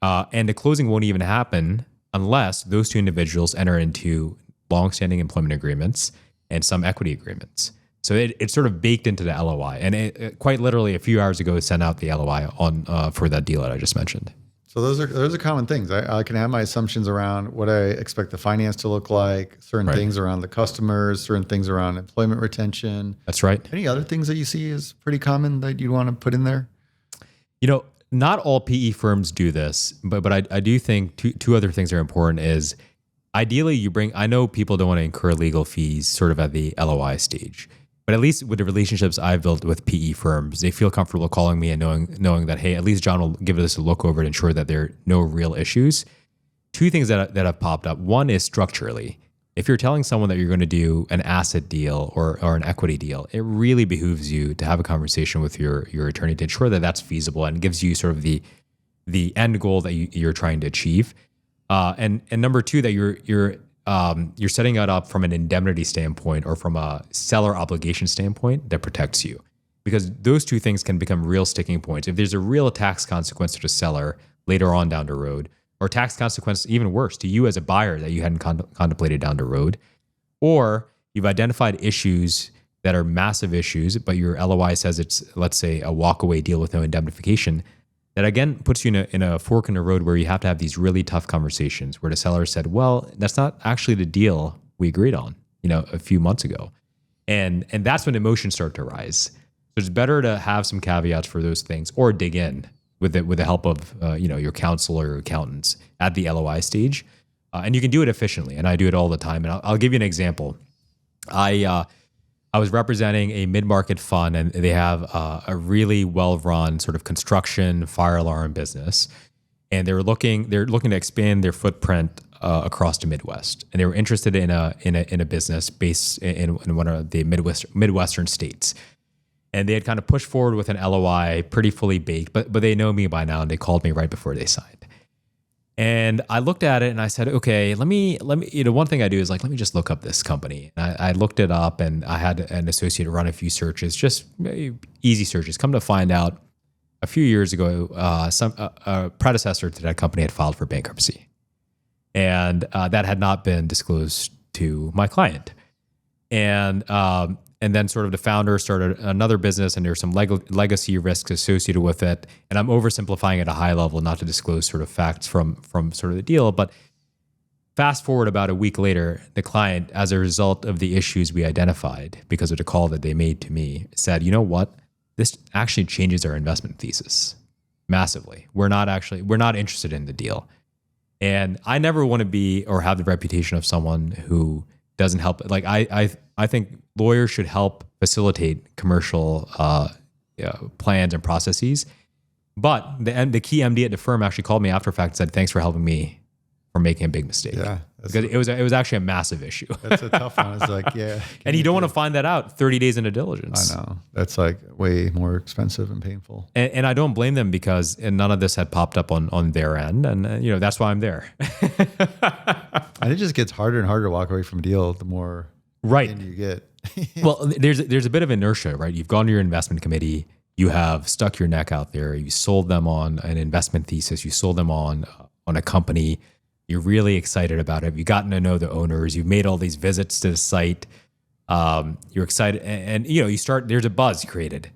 [SPEAKER 2] And the closing won't even happen unless those two individuals enter into long-standing employment agreements and some equity agreements. So it's sort of baked into the LOI. And it quite literally a few hours ago, it sent out the LOI on for that deal that I just mentioned.
[SPEAKER 1] So those are common things. I can have my assumptions around what I expect the finance to look like, certain things around the customers, certain things around employment retention.
[SPEAKER 2] That's right.
[SPEAKER 1] Any other things that you see as pretty common that you'd want to put in there?
[SPEAKER 2] Not all PE firms do this, but I do think two other things are important is ideally I know people don't want to incur legal fees sort of at the LOI stage, but at least with the relationships I've built with PE firms, they feel comfortable calling me and knowing that, hey, at least Jon will give us a look over to ensure that there are no real issues. Two things that have popped up. One is structurally. If you're telling someone that you're going to do an asset deal or an equity deal, it really behooves you to have a conversation with your attorney to ensure that that's feasible and gives you sort of the end goal that you're trying to achieve. And number two, that you're setting it up from an indemnity standpoint or from a seller obligation standpoint that protects you, because those two things can become real sticking points. If there's a real tax consequence to the seller later on down the road, or tax consequence, even worse, to you as a buyer that you hadn't contemplated down the road, or you've identified issues that are massive issues, but your LOI says it's, let's say, a walkaway deal with no indemnification, that again puts you in a fork in the road where you have to have these really tough conversations where the seller said, well, that's not actually the deal we agreed on, a few months ago. And that's when emotions start to rise. So it's better to have some caveats for those things or dig in with the help of your counsel or your accountants at the LOI stage, and you can do it efficiently. And I do it all the time. And I'll give you an example. I was representing a mid-market fund, and they have a really well-run sort of construction fire alarm business, and they're looking to expand their footprint across the Midwest, and they were interested in a business based in one of the Midwestern states. And they had kind of pushed forward with an LOI, pretty fully baked, but they know me by now, and they called me right before they signed. And I looked at it and I said, okay, let me, one thing I do is let me just look up this company. And I looked it up, and I had an associate run a few searches, just easy searches. Come to find out, a few years ago, a predecessor to that company had filed for bankruptcy. And that had not been disclosed to my client. And then sort of the founder started another business, and there's some legacy risks associated with it. And I'm oversimplifying at a high level, not to disclose sort of facts from sort of the deal. But fast forward about a week later, the client, as a result of the issues we identified because of the call that they made to me, said, you know what? This actually changes our investment thesis massively. We're not interested in the deal. And I never want to be or have the reputation of someone who doesn't help. I think lawyers should help facilitate commercial plans and processes. But the key MD at the firm actually called me after the fact and said, thanks for helping me for making a big mistake. Yeah. Because it was actually a massive issue.
[SPEAKER 1] That's a tough one. It's like, yeah.
[SPEAKER 2] And you don't want to find that out 30 days into diligence.
[SPEAKER 1] I know. That's way more expensive and painful.
[SPEAKER 2] And I don't blame them, because none of this had popped up on their end. And that's why I'm there.
[SPEAKER 1] And it just gets harder and harder to walk away from a deal the more
[SPEAKER 2] right
[SPEAKER 1] you get.
[SPEAKER 2] Well, there's a bit of inertia, right? You've gone to your investment committee, you have stuck your neck out there, you sold them on an investment thesis, you sold them on a company, you're really excited about it, you've gotten to know the owners, you've made all these visits to the site, you're excited, and you start. There's a buzz created,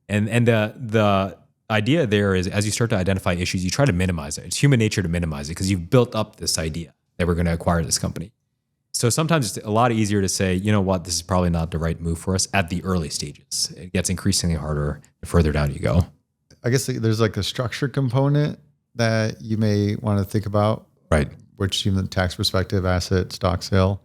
[SPEAKER 2] and the idea there is as you start to identify issues, you try to minimize it. It's human nature to minimize it because you've built up this idea that we're going to acquire this company. So sometimes it's a lot easier to say, you know what, this is probably not the right move for us at the early stages. It gets increasingly harder the further down you go.
[SPEAKER 1] I guess there's like a structure component that you may want to think about,
[SPEAKER 2] right?
[SPEAKER 1] Which from the tax perspective, asset, stock sale.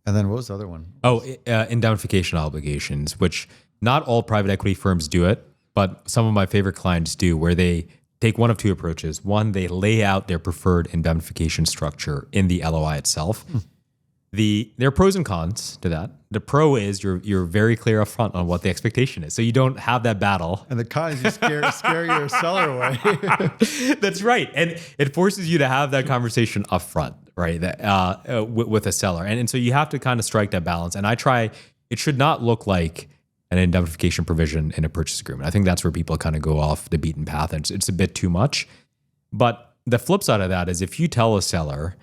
[SPEAKER 1] And then what was the other one?
[SPEAKER 2] Oh, indemnification obligations, which not all private equity firms do it, but some of my favorite clients do, where they take one of two approaches. One, they lay out their preferred indemnification structure in the LOI itself. There are pros and cons to that. The pro is you're very clear up front on what the expectation is. So you don't have that battle.
[SPEAKER 1] And the con is you scare your seller away.
[SPEAKER 2] That's right. And it forces you to have that conversation up front, right? With a seller. And so you have to kind of strike that balance. And it should not look like an indemnification provision in a purchase agreement. I think that's where people kind of go off the beaten path, and it's a bit too much. But the flip side of that is if you tell a seller,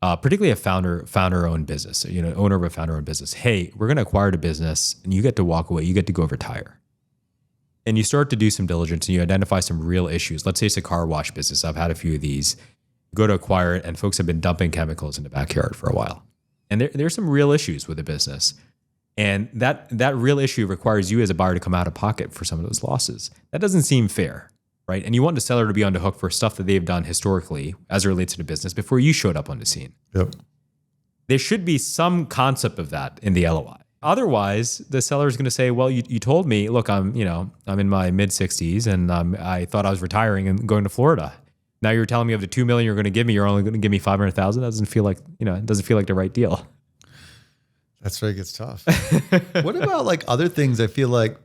[SPEAKER 2] particularly a founder-owned business, owner of a founder-owned business, hey, we're going to acquire the business and you get to walk away, you get to go retire. And you start to do some diligence and you identify some real issues. Let's say it's a car wash business. I've had a few of these. You go to acquire it and folks have been dumping chemicals in the backyard for a while. And there's some real issues with the business. And that real issue requires you as a buyer to come out of pocket for some of those losses. That doesn't seem fair, right? And you want the seller to be on the hook for stuff that they've done historically as it relates to the business before you showed up on the scene.
[SPEAKER 1] Yep.
[SPEAKER 2] There should be some concept of that in the LOI. Otherwise, the seller is going to say, well, you told me, look, I'm in my mid 60s and I thought I was retiring and going to Florida. Now you're telling me of the $2 million you're going to give me, you're only going to give me $500,000. That doesn't feel like, it doesn't feel like the right deal.
[SPEAKER 1] That's where it gets tough. What about like other things? I feel like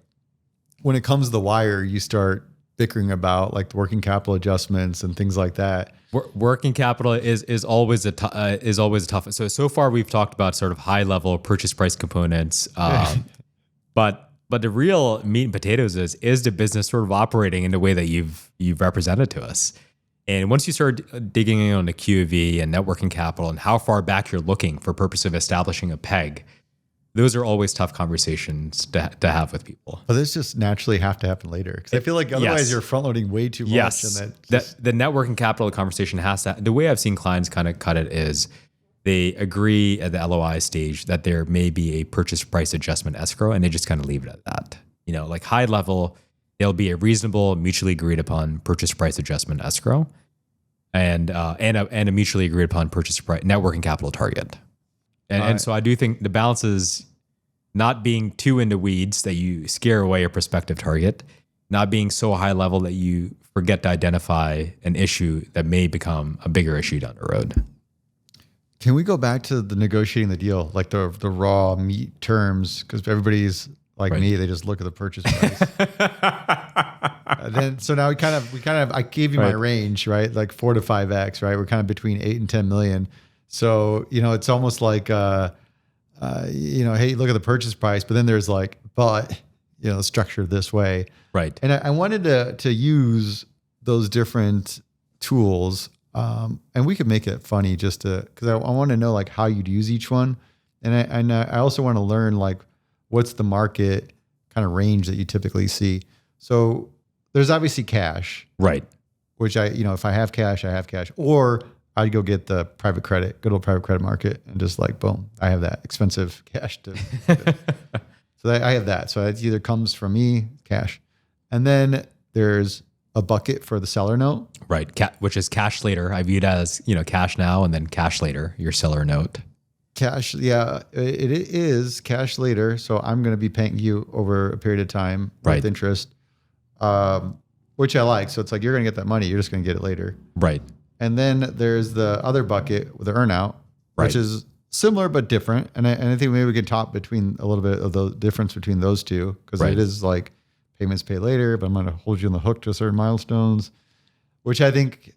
[SPEAKER 1] when it comes to the wire, you start bickering about like the working capital adjustments and things like that.
[SPEAKER 2] Working capital is always a tough. So far we've talked about sort of high level purchase price components, but the real meat and potatoes is the business sort of operating in the way that you've represented to us. And once you start digging in on the QOV and net working capital and how far back you're looking for purpose of establishing a peg, those are always tough conversations to have with people.
[SPEAKER 1] But this just naturally have to happen later. Because I feel like otherwise you're front loading way too much.
[SPEAKER 2] Yes.
[SPEAKER 1] And
[SPEAKER 2] the net working capital conversation has to, the way I've seen clients kind of cut it is they agree at the LOI stage that there may be a purchase price adjustment escrow and they just kind of leave it at that. Like high level, there'll be a reasonable, mutually agreed upon purchase price adjustment escrow, and a mutually agreed upon purchase price net working capital target. And so I do think the balance is not being too into weeds that you scare away a prospective target, not being so high level that you forget to identify an issue that may become a bigger issue down the road.
[SPEAKER 1] Can we go back to the negotiating the deal, like the raw meat terms? Because everybody's like me, they just look at the purchase price. So now we kind of, I gave you my range, right? Like 4 to 5x, right? We're kind of between 8 and 10 million. So, it's almost like, hey, look at the purchase price, but then there's like, structured this way.
[SPEAKER 2] Right.
[SPEAKER 1] And I wanted to use those different tools. And we could make it funny because I want to know like how you'd use each one. And I also want to learn like, what's the market kind of range that you typically see? So there's obviously cash.
[SPEAKER 2] Right.
[SPEAKER 1] Which if I have cash, I have cash. Or I'd go get the private credit, good old private credit market, and just like, boom, I have that expensive cash. So I have that. So it either comes from me, cash. And then there's a bucket for the seller note.
[SPEAKER 2] Right. Which is cash later. I view it as, cash now and then cash later, your seller note.
[SPEAKER 1] Cash, yeah, it is cash later. So I'm going to be paying you over a period of time with interest, which I like. So it's like you're going to get that money. You're just going to get it later.
[SPEAKER 2] Right.
[SPEAKER 1] And then there's the other bucket with the earnout, which is similar but different. And I think maybe we can talk between a little bit of the difference between those two because it is like payments paid later, but I'm going to hold you on the hook to certain milestones, which I think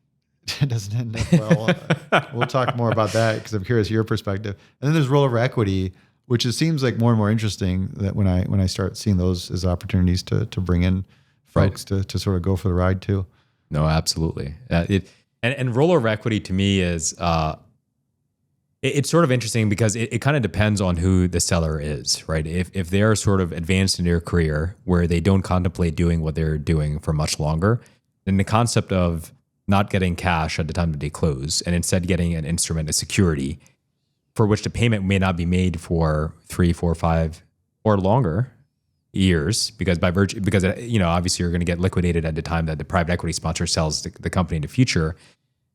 [SPEAKER 1] doesn't end up well. We'll talk more about that because I'm curious your perspective. And then there's rollover equity, which it seems like more and more interesting that when I start seeing those as opportunities to bring in folks to sort of go for the ride too.
[SPEAKER 2] No, absolutely. And rollover equity to me is it's sort of interesting because it kind of depends on who the seller is, right? If they are sort of advanced in their career where they don't contemplate doing what they're doing for much longer, then the concept of not getting cash at the time that they close and instead getting an instrument of security for which the payment may not be made for 3, 4, 5 or longer years because obviously you're going to get liquidated at the time that the private equity sponsor sells the company in the future.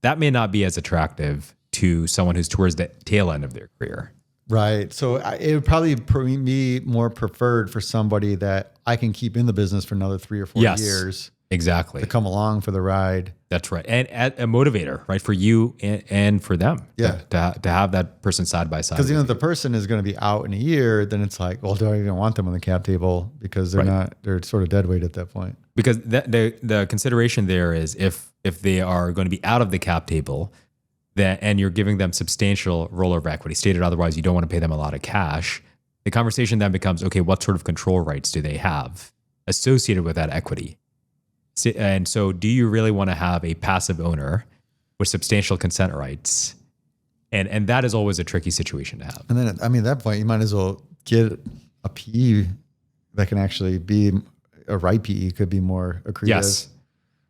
[SPEAKER 2] That may not be as attractive to someone who's towards the tail end of their career.
[SPEAKER 1] Right. So it would probably be more preferred for somebody that I can keep in the business for another 3 or 4 years.
[SPEAKER 2] Exactly.
[SPEAKER 1] To come along for the ride.
[SPEAKER 2] That's right. And a motivator, right? For you and for them.
[SPEAKER 1] Yeah.
[SPEAKER 2] To have that person side by side.
[SPEAKER 1] Because if the person is going to be out in a year, then it's like, well, do I even want them on the cap table? Because they're sort of dead weight at that point.
[SPEAKER 2] Because the consideration there is if they are going to be out of the cap table, and you're giving them substantial rollover equity, stated otherwise, you don't want to pay them a lot of cash. The conversation then becomes, okay, what sort of control rights do they have associated with that equity? And so do you really want to have a passive owner with substantial consent rights? And that is always a tricky situation to have.
[SPEAKER 1] And then, at that point, you might as well get a PE that can actually be a right PE, could be more accretive.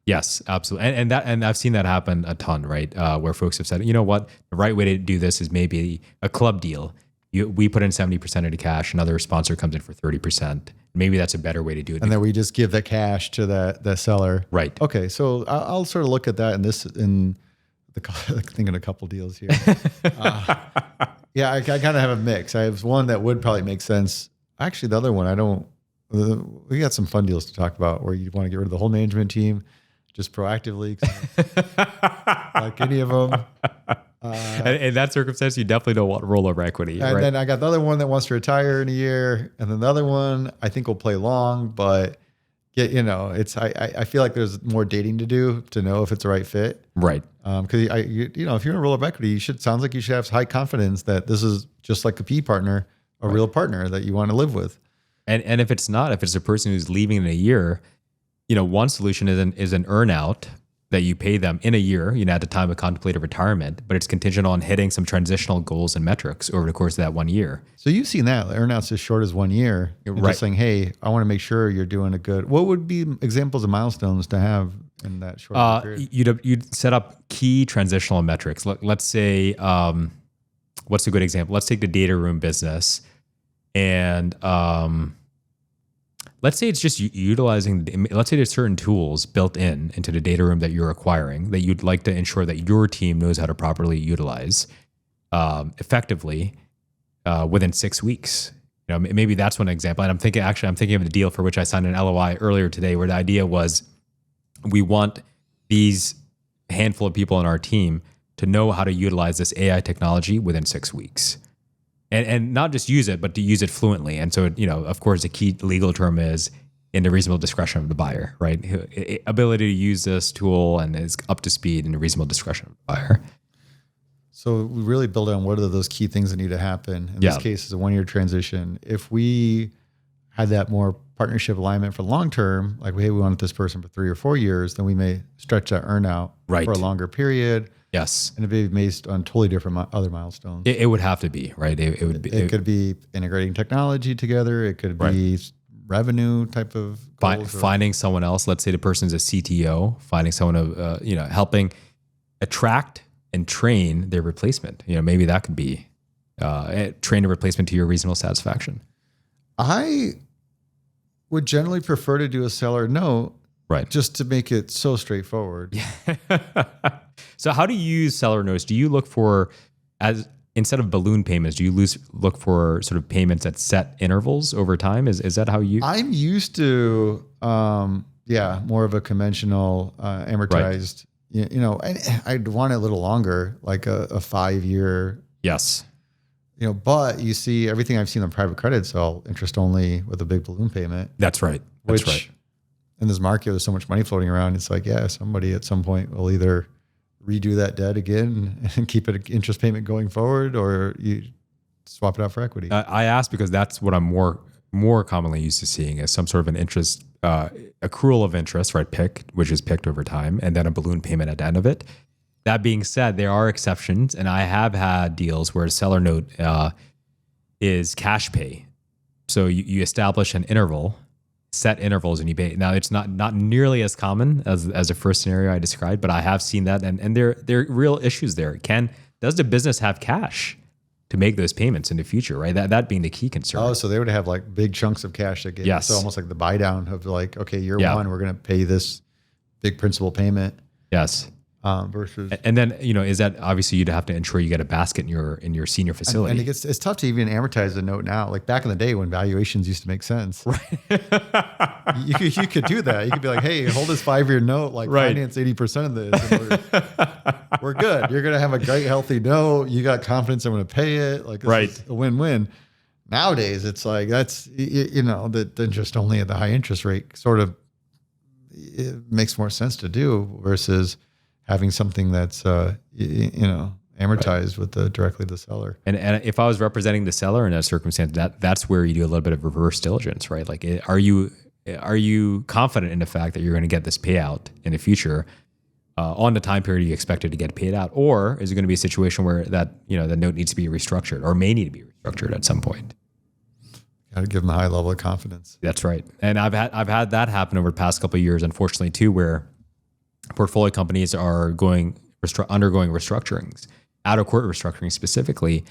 [SPEAKER 2] Yes, absolutely. And I've seen that happen a ton, right? Where folks have said, you know what, the right way to do this is maybe a club deal. We put in 70% of the cash, another sponsor comes in for 30%. Maybe that's a better way to do it.
[SPEAKER 1] And then we just give the cash to the seller.
[SPEAKER 2] Right.
[SPEAKER 1] Okay. So I'll sort of look at that thinking a couple deals here. I kind of have a mix. I have one that would probably make sense. Actually, the other one, we got some fun deals to talk about where you want to get rid of the whole management team just proactively. Like any of them.
[SPEAKER 2] In that circumstance, you definitely don't want rollover equity.
[SPEAKER 1] And
[SPEAKER 2] right?
[SPEAKER 1] then I got the other one that wants to retire in a year. And then the other one I think will play long, but I feel like there's more dating to do to know if it's the right fit.
[SPEAKER 2] Right.
[SPEAKER 1] Because if you're in a rollover equity, sounds like you should have high confidence that this is just like a PE partner, a real partner that you want to live with.
[SPEAKER 2] And if it's not, if it's a person who's leaving in a year, one solution is an earnout that you pay them in a year, at the time of contemplated retirement, but it's contingent on hitting some transitional goals and metrics over the course of that 1 year.
[SPEAKER 1] So you've seen that earnouts as short as 1 year.
[SPEAKER 2] Right.
[SPEAKER 1] Just saying, hey, I want to make sure you're doing a good. What would be examples of milestones to have in that short period?
[SPEAKER 2] You'd set up key transitional metrics. Let's say, what's a good example? Let's take the data room business, and let's say it's just utilizing. Let's say there's certain tools built into the data room that you're acquiring that you'd like to ensure that your team knows how to properly utilize effectively within 6 weeks. Maybe that's one example. And I'm thinking of the deal for which I signed an LOI earlier today, where the idea was we want these handful of people on our team to know how to utilize this AI technology within 6 weeks. And not just use it, but to use it fluently. And so, of course, the key legal term is in the reasonable discretion of the buyer, right? Ability to use this tool and is up to speed in the reasonable discretion of the buyer.
[SPEAKER 1] So we really build on what are those key things that need to happen. In this case, it's a 1 year transition. If we had that more partnership alignment for long term, like, hey, we want this person for 3 or 4 years, then we may stretch that earnout for a longer period.
[SPEAKER 2] Yes.
[SPEAKER 1] And it'd be based on totally different other milestones.
[SPEAKER 2] It would have to be, right? It would be.
[SPEAKER 1] It could be integrating technology together. It could be revenue type of goals.
[SPEAKER 2] Finding someone else. Let's say the person's a CTO. Finding someone helping attract and train their replacement. Maybe that could be train a replacement to your reasonable satisfaction.
[SPEAKER 1] I would generally prefer to do a seller note.
[SPEAKER 2] Right.
[SPEAKER 1] Just to make it so straightforward.
[SPEAKER 2] So how do you use seller notes? Do you look for, instead of balloon payments, do you look for sort of payments at set intervals over time? Is that how you?
[SPEAKER 1] I'm used to, more of a conventional amortized, I'd want it a little longer, like a 5 year.
[SPEAKER 2] Yes.
[SPEAKER 1] But you see everything I've seen on private credit sell interest only with a big balloon payment.
[SPEAKER 2] That's right. That's right.
[SPEAKER 1] In this market, there's so much money floating around. It's like, somebody at some point will either redo that debt again and keep an interest payment going forward, or you swap it out for equity.
[SPEAKER 2] I ask because that's what I'm more commonly used to seeing is some sort of an interest, accrual of interest, right? Which is picked over time, and then a balloon payment at the end of it. That being said, there are exceptions, and I have had deals where a seller note is cash pay. So you establish an interval, set intervals, and you pay. Now it's not nearly as common as the first scenario I described, but I have seen that, and there are real issues there. Does the business have cash to make those payments in the future, right? That being the key concern.
[SPEAKER 1] Oh, so they would have like big chunks of cash that get,
[SPEAKER 2] yes.
[SPEAKER 1] So almost like the buy down of like, okay, year one, we're going to pay this big principal payment.
[SPEAKER 2] Yes.
[SPEAKER 1] Versus,
[SPEAKER 2] and then, is that obviously you'd have to ensure you get a basket in your senior facility.
[SPEAKER 1] And it's tough to even amortize the note now. Like back in the day when valuations used to make sense, right? you could do that. You could be like, hey, hold this 5-year note, like finance 80% of this. And we're good. You're going to have a great, healthy note. You got confidence I'm going to pay it. Like, this is a win-win. Nowadays, it's like, that's, the interest only at the high interest rate sort of, it makes more sense to do versus having something that's, amortized with directly the seller.
[SPEAKER 2] And if I was representing the seller in that circumstance, that's where you do a little bit of reverse diligence, right? Like, are you confident in the fact that you're going to get this payout in the future on the time period you expected to get paid out, or is it going to be a situation where that the note needs to be restructured or may need to be restructured at some point?
[SPEAKER 1] Got to give them a high level of confidence.
[SPEAKER 2] That's right. And I've had that happen over the past couple of years, unfortunately, too, where portfolio companies are undergoing restructurings, out of court restructuring specifically.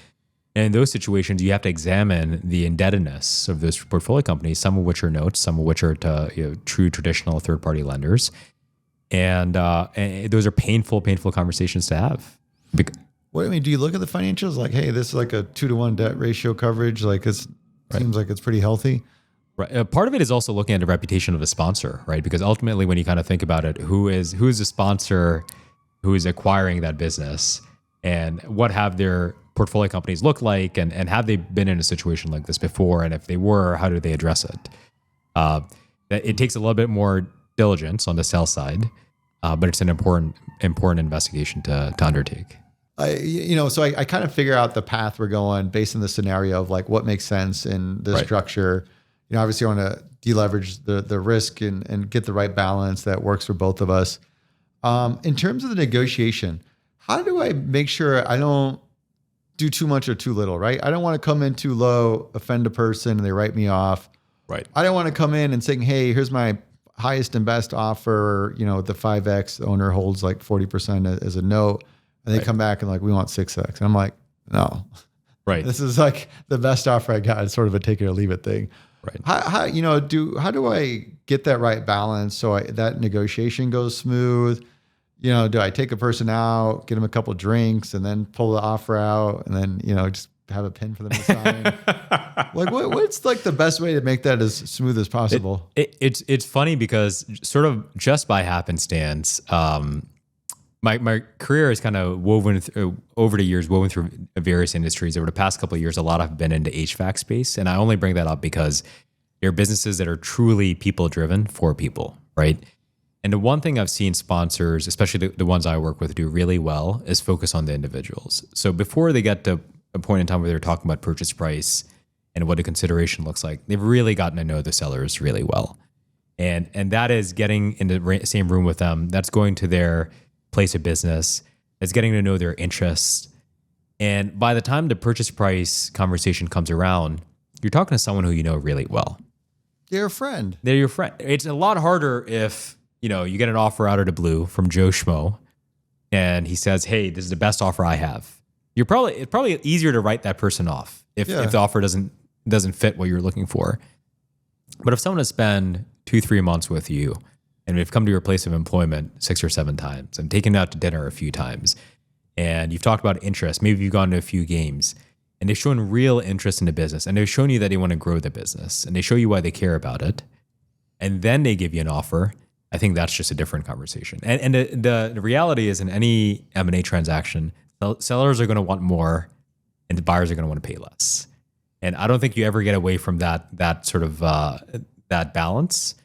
[SPEAKER 2] And in those situations, you have to examine the indebtedness of those portfolio companies, some of which are notes, some of which are to true traditional third party lenders. And those are painful conversations to have.
[SPEAKER 1] What I mean, do you look at the financials like, hey, this is like a 2-to-1 debt ratio coverage? Like seems like it's pretty healthy.
[SPEAKER 2] Right. Part of it is also looking at the reputation of a sponsor, right? Because ultimately, when you kind of think about it, who is the sponsor who is acquiring that business, and what have their portfolio companies look like, and have they been in a situation like this before? And if they were, how did they address it? It takes a little bit more diligence on the sell side, but it's an important investigation to undertake.
[SPEAKER 1] So I kind of figure out the path we're going based on the scenario of like what makes sense in the structure. Obviously I want to deleverage the risk and get the right balance that works for both of us. In terms of the negotiation, how do I make sure I don't do too much or too little, right? I don't want to come in too low, offend a person, and they write me off.
[SPEAKER 2] Right.
[SPEAKER 1] I don't want to come in and saying, hey, here's my highest and best offer. The 5X owner holds like 40% as a note. And they come back and like, we want 6X. And I'm like, no.
[SPEAKER 2] Right.
[SPEAKER 1] This is like the best offer I got. It's sort of a take it or leave it thing.
[SPEAKER 2] Right.
[SPEAKER 1] How do I get that right balance so that negotiation goes smooth? Do I take a person out, get them a couple of drinks, and then pull the offer out, and then just have a pin for them to sign? Like what's like the best way to make that as smooth as possible?
[SPEAKER 2] It's funny because sort of just by happenstance, my career is kind of woven over the years, woven through various industries. Over the past couple of years, a lot have been into HVAC space. And I only bring that up because they're businesses that are truly people driven for people, right? And the one thing I've seen sponsors, especially the ones I work with, do really well is focus on the individuals. So before they get to a point in time where they're talking about purchase price and what a consideration looks like, they've really gotten to know the sellers really well. And that is getting in the same room with them. That's going to their place of business. It's getting to know their interests. And by the time the purchase price conversation comes around, you're talking to someone who you know really well.
[SPEAKER 1] They're a friend.
[SPEAKER 2] They're your friend. It's a lot harder if, you get an offer out of the blue from Joe Schmo and he says, hey, this is the best offer I have. It's probably easier to write that person off if the offer doesn't fit what you're looking for. But if someone has spent 2-3 months with you and we've come to your place of employment 6 or 7 times and taken out to dinner a few times, and you've talked about interest, maybe you've gone to a few games, and they've shown real interest in the business, and they've shown you that they want to grow the business, and they show you why they care about it, and then they give you an offer, I think that's just a different conversation. And the reality is, in any M&A transaction, sellers are going to want more, and the buyers are going to want to pay less. And I don't think you ever get away from that sort of that balance.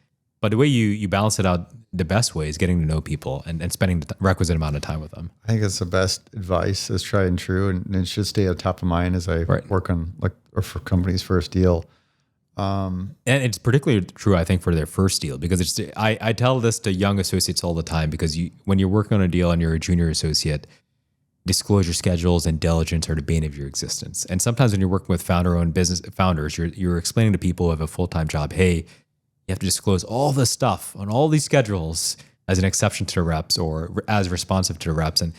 [SPEAKER 2] But the way you balance it out the best way is getting to know people and spending the requisite amount of time with them.
[SPEAKER 3] I think it's the best advice. It's tried and true, and it should stay at top of mind as I work on or for company's first deal.
[SPEAKER 2] And it's particularly true, I think, for their first deal, because I tell this to young associates all the time, because when you're working on a deal and you're a junior associate, disclosure schedules and diligence are the bane of your existence. And sometimes when you're working with founder-owned business founders, you're explaining to people who have a full-time job, hey, you have to disclose all this stuff on all these schedules as an exception to the reps or as responsive to the reps. And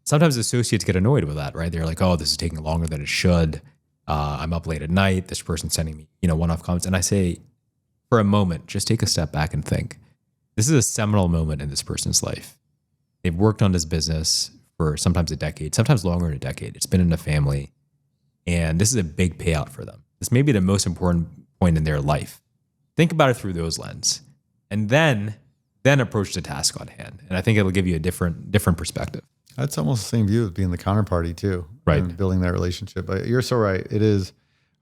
[SPEAKER 2] sometimes associates get annoyed with that, right? They're like, oh, this is taking longer than it should. I'm up late at night. This person's sending me, one-off comments. And I say, for a moment, just take a step back and think. This is a seminal moment in this person's life. They've worked on this business for sometimes a decade, sometimes longer than a decade. It's been in the family. And this is a big payout for them. This may be the most important point in their life. Think about it through those lens. And then approach the task on hand. And I think it'll give you a different perspective.
[SPEAKER 3] That's almost the same view of being the counterparty too,
[SPEAKER 2] right?
[SPEAKER 3] And building that relationship. But you're so right. It is.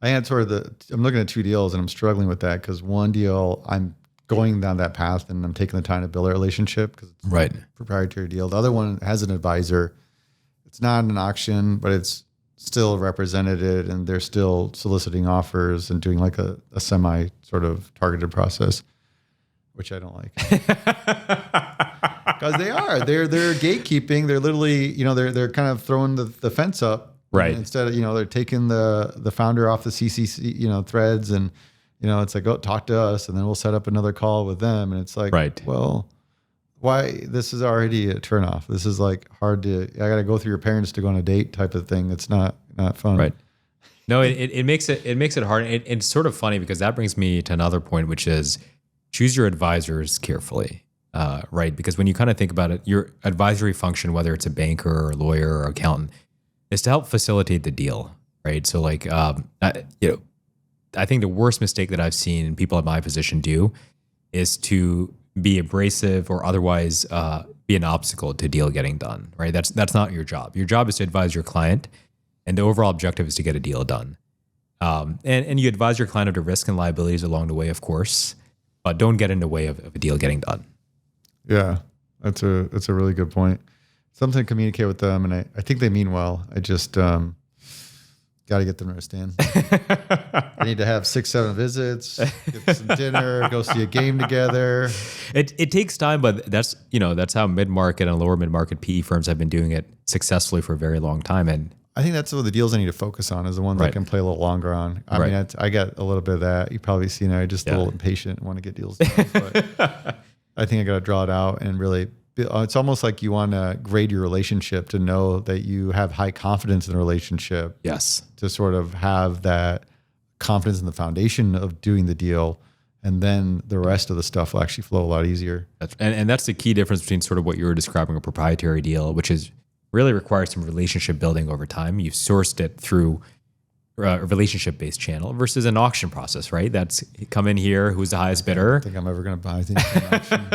[SPEAKER 3] I had I'm looking at 2 deals and I'm struggling with that because one deal I'm going down that path and I'm taking the time to build a relationship because it's a proprietary deal. The other one has an advisor. It's not an auction, but it's still represented and they're still soliciting offers and doing like a semi sort of targeted process, which I don't like. Because they're gatekeeping. They're literally, they're kind of throwing the fence up,
[SPEAKER 2] right?
[SPEAKER 3] Instead of, they're taking the founder off the CCC, threads, and it's like, go talk to us, and then we'll set up another call with them, and it's like, well, why? This is already a turnoff. This is like hard to. I got to go through your parents to go on a date type of thing. It's not fun,
[SPEAKER 2] right? No, it makes it hard. It's sort of funny because that brings me to another point, which is choose your advisors carefully. Right? Because when you kind of think about it, your advisory function, whether it's a banker or a lawyer or accountant, is to help facilitate the deal, right? So like, I think the worst mistake that I've seen people in my position do is to be abrasive or otherwise be an obstacle to deal getting done, right? That's not your job. Your job is to advise your client, and the overall objective is to get a deal done. And you advise your client of the risk and liabilities along the way, of course, but don't get in the way of a deal getting done.
[SPEAKER 3] Yeah, that's a really good point. Something to communicate with them, and I think they mean well. I just got to get them to understand. I need to have 6-7 visits, get some dinner, go see a game together.
[SPEAKER 2] It takes time, but that's how mid-market and lower mid-market PE firms have been doing it successfully for a very long time. And I
[SPEAKER 3] think that's one of the deals I need to focus on is the ones I can play a little longer on. I mean, I got a little bit of that. You probably seen I just a little impatient and want to get deals done, but I think I got to draw it out and really. It's almost like you want to grade your relationship to know that you have high confidence in the relationship.
[SPEAKER 2] Yes.
[SPEAKER 3] To sort of have that confidence in the foundation of doing the deal. And then the rest of the stuff will actually flow a lot easier.
[SPEAKER 2] And that's the key difference between sort of what you were describing, a proprietary deal, which is really requires some relationship building over time. You've sourced it through a relationship-based channel versus an auction process, right? That's come in here, who's the highest bidder.
[SPEAKER 3] I don't think I'm ever going to buy things from auction.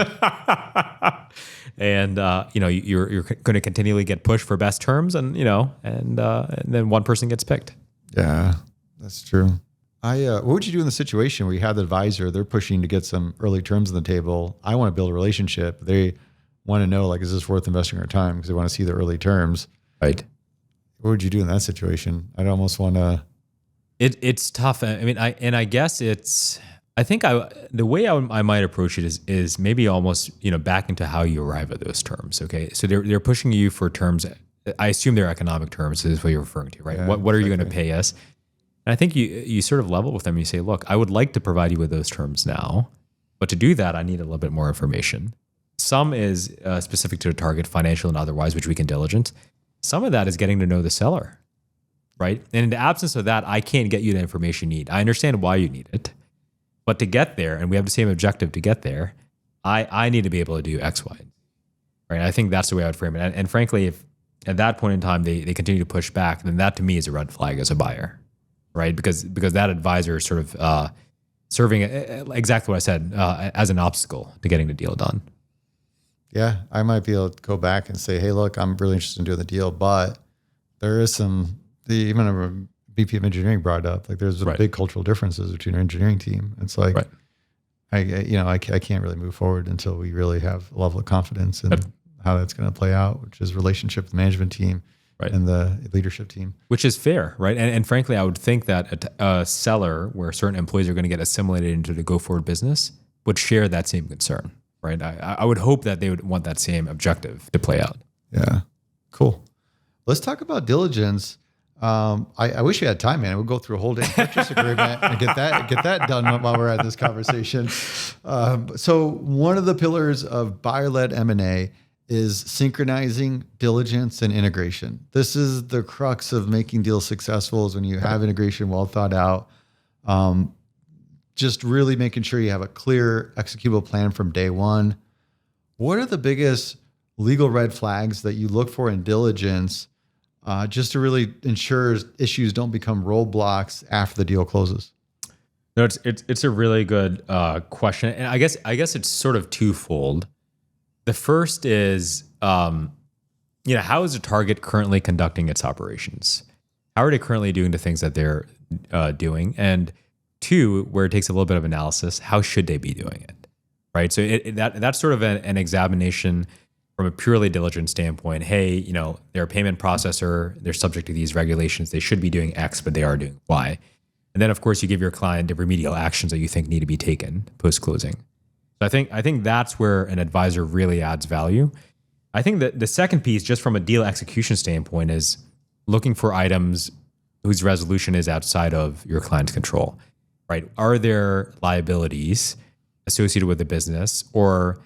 [SPEAKER 2] And you're going to continually get pushed for best terms, and then one person gets picked.
[SPEAKER 3] Yeah, that's true. What would you do in the situation where you have the advisor, they're pushing to get some early terms on the table? I want to build a relationship. They want to know, like, is this worth investing our time? Because they want to see the early terms.
[SPEAKER 2] Right.
[SPEAKER 3] What would you do in that situation? I'd almost want to.
[SPEAKER 2] It's tough. I mean, I guess it's. I think the way I might approach it is maybe almost back into how you arrive at those terms. Okay, so they're pushing you for terms. I assume they're economic terms is what you're referring to, right?
[SPEAKER 3] Yeah,
[SPEAKER 2] what are you going to pay us? And I think you sort of level with them and you say, look, I would like to provide you with those terms now, but to do that, I need a little bit more information. Some is specific to the target, financial and otherwise, which we can diligence. Some of that is getting to know the seller, right? And in the absence of that, I can't get you the information you need. I understand why you need it. But to get there, and we have the same objective to get there, I need to be able to do X, Y, right? I think that's the way I would frame it. And frankly, if at that point in time they continue to push back, then that to me is a red flag as a buyer, right? Because that advisor is sort of serving exactly what I said as an obstacle to getting the deal done.
[SPEAKER 3] Yeah, I might be able to go back and say, hey, look, I'm really interested in doing the deal, but there is even a VP of engineering brought up, like there's big cultural differences between our engineering team. It's like,
[SPEAKER 1] I can't really move forward until we really have a level of confidence in how that's going to play out, which is relationship with the management team and the leadership team.
[SPEAKER 2] Which is fair, right? And frankly, I would think that a seller where certain employees are going to get assimilated into the go-forward business would share that same concern, right? I would hope that they would want that same objective to play out.
[SPEAKER 1] Yeah, cool. Let's talk about diligence. I wish we had time, man. We'll go through a whole day purchase agreement and get that done while we're at this conversation. So one of the pillars of buyer-led M&A is synchronizing diligence and integration. This is the crux of making deals successful, is when you have integration well thought out. Just really making sure you have a clear executable plan from day one. What are the biggest legal red flags that you look for in diligence, just to really ensure issues don't become roadblocks after the deal closes?
[SPEAKER 2] No, it's a really good question, and I guess it's sort of twofold. The first is, how is the target currently conducting its operations? How are they currently doing the things that they're doing? And two, where it takes a little bit of analysis, how should they be doing it, right? So that's sort of an examination from a purely diligent standpoint. Hey, they're a payment processor. They're subject to these regulations. They should be doing X, but they are doing Y. And then, of course, you give your client the remedial actions that you think need to be taken post-closing. So I think that's where an advisor really adds value. I think that the second piece, just from a deal execution standpoint, is looking for items whose resolution is outside of your client's control, right? Are there liabilities associated with the business or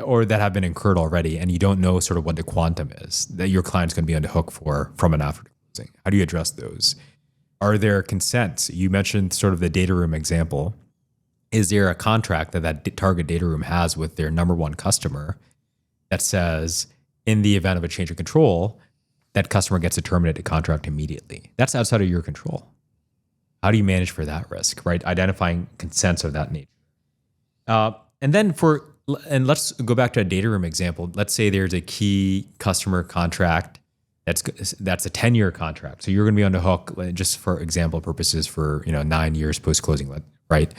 [SPEAKER 2] or that have been incurred already, and you don't know sort of what the quantum is that your client's going to be on the hook for from an after closing? How do you address those? Are there consents? You mentioned sort of the data room example. Is there a contract that target data room has with their number one customer that says, in the event of a change of control, that customer gets to terminate the contract immediately? That's outside of your control. How do you manage for that risk, right? Identifying consents of that nature. And let's go back to a data room example. Let's say there's a key customer contract that's a 10-year contract. So you're going to be on the hook, just for example purposes, for 9 years post-closing, right?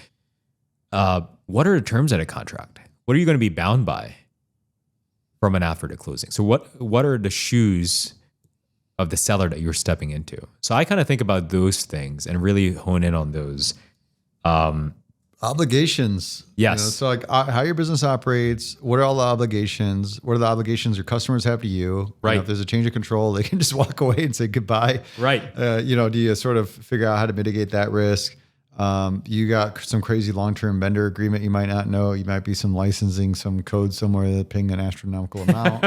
[SPEAKER 2] What are the terms of a contract? What are you going to be bound by from an after to closing? So what are the shoes of the seller that you're stepping into? So I kind of think about those things and really hone in on those.
[SPEAKER 1] Obligations.
[SPEAKER 2] Yes.
[SPEAKER 1] So like how your business operates, what are all the obligations? What are the obligations your customers have to you?
[SPEAKER 2] Right.
[SPEAKER 1] If there's a change of control, they can just walk away and say goodbye.
[SPEAKER 2] Right.
[SPEAKER 1] Do you sort of figure out how to mitigate that risk? You got some crazy long-term vendor agreement you might not know. You might be some licensing, some code somewhere that paying an astronomical amount.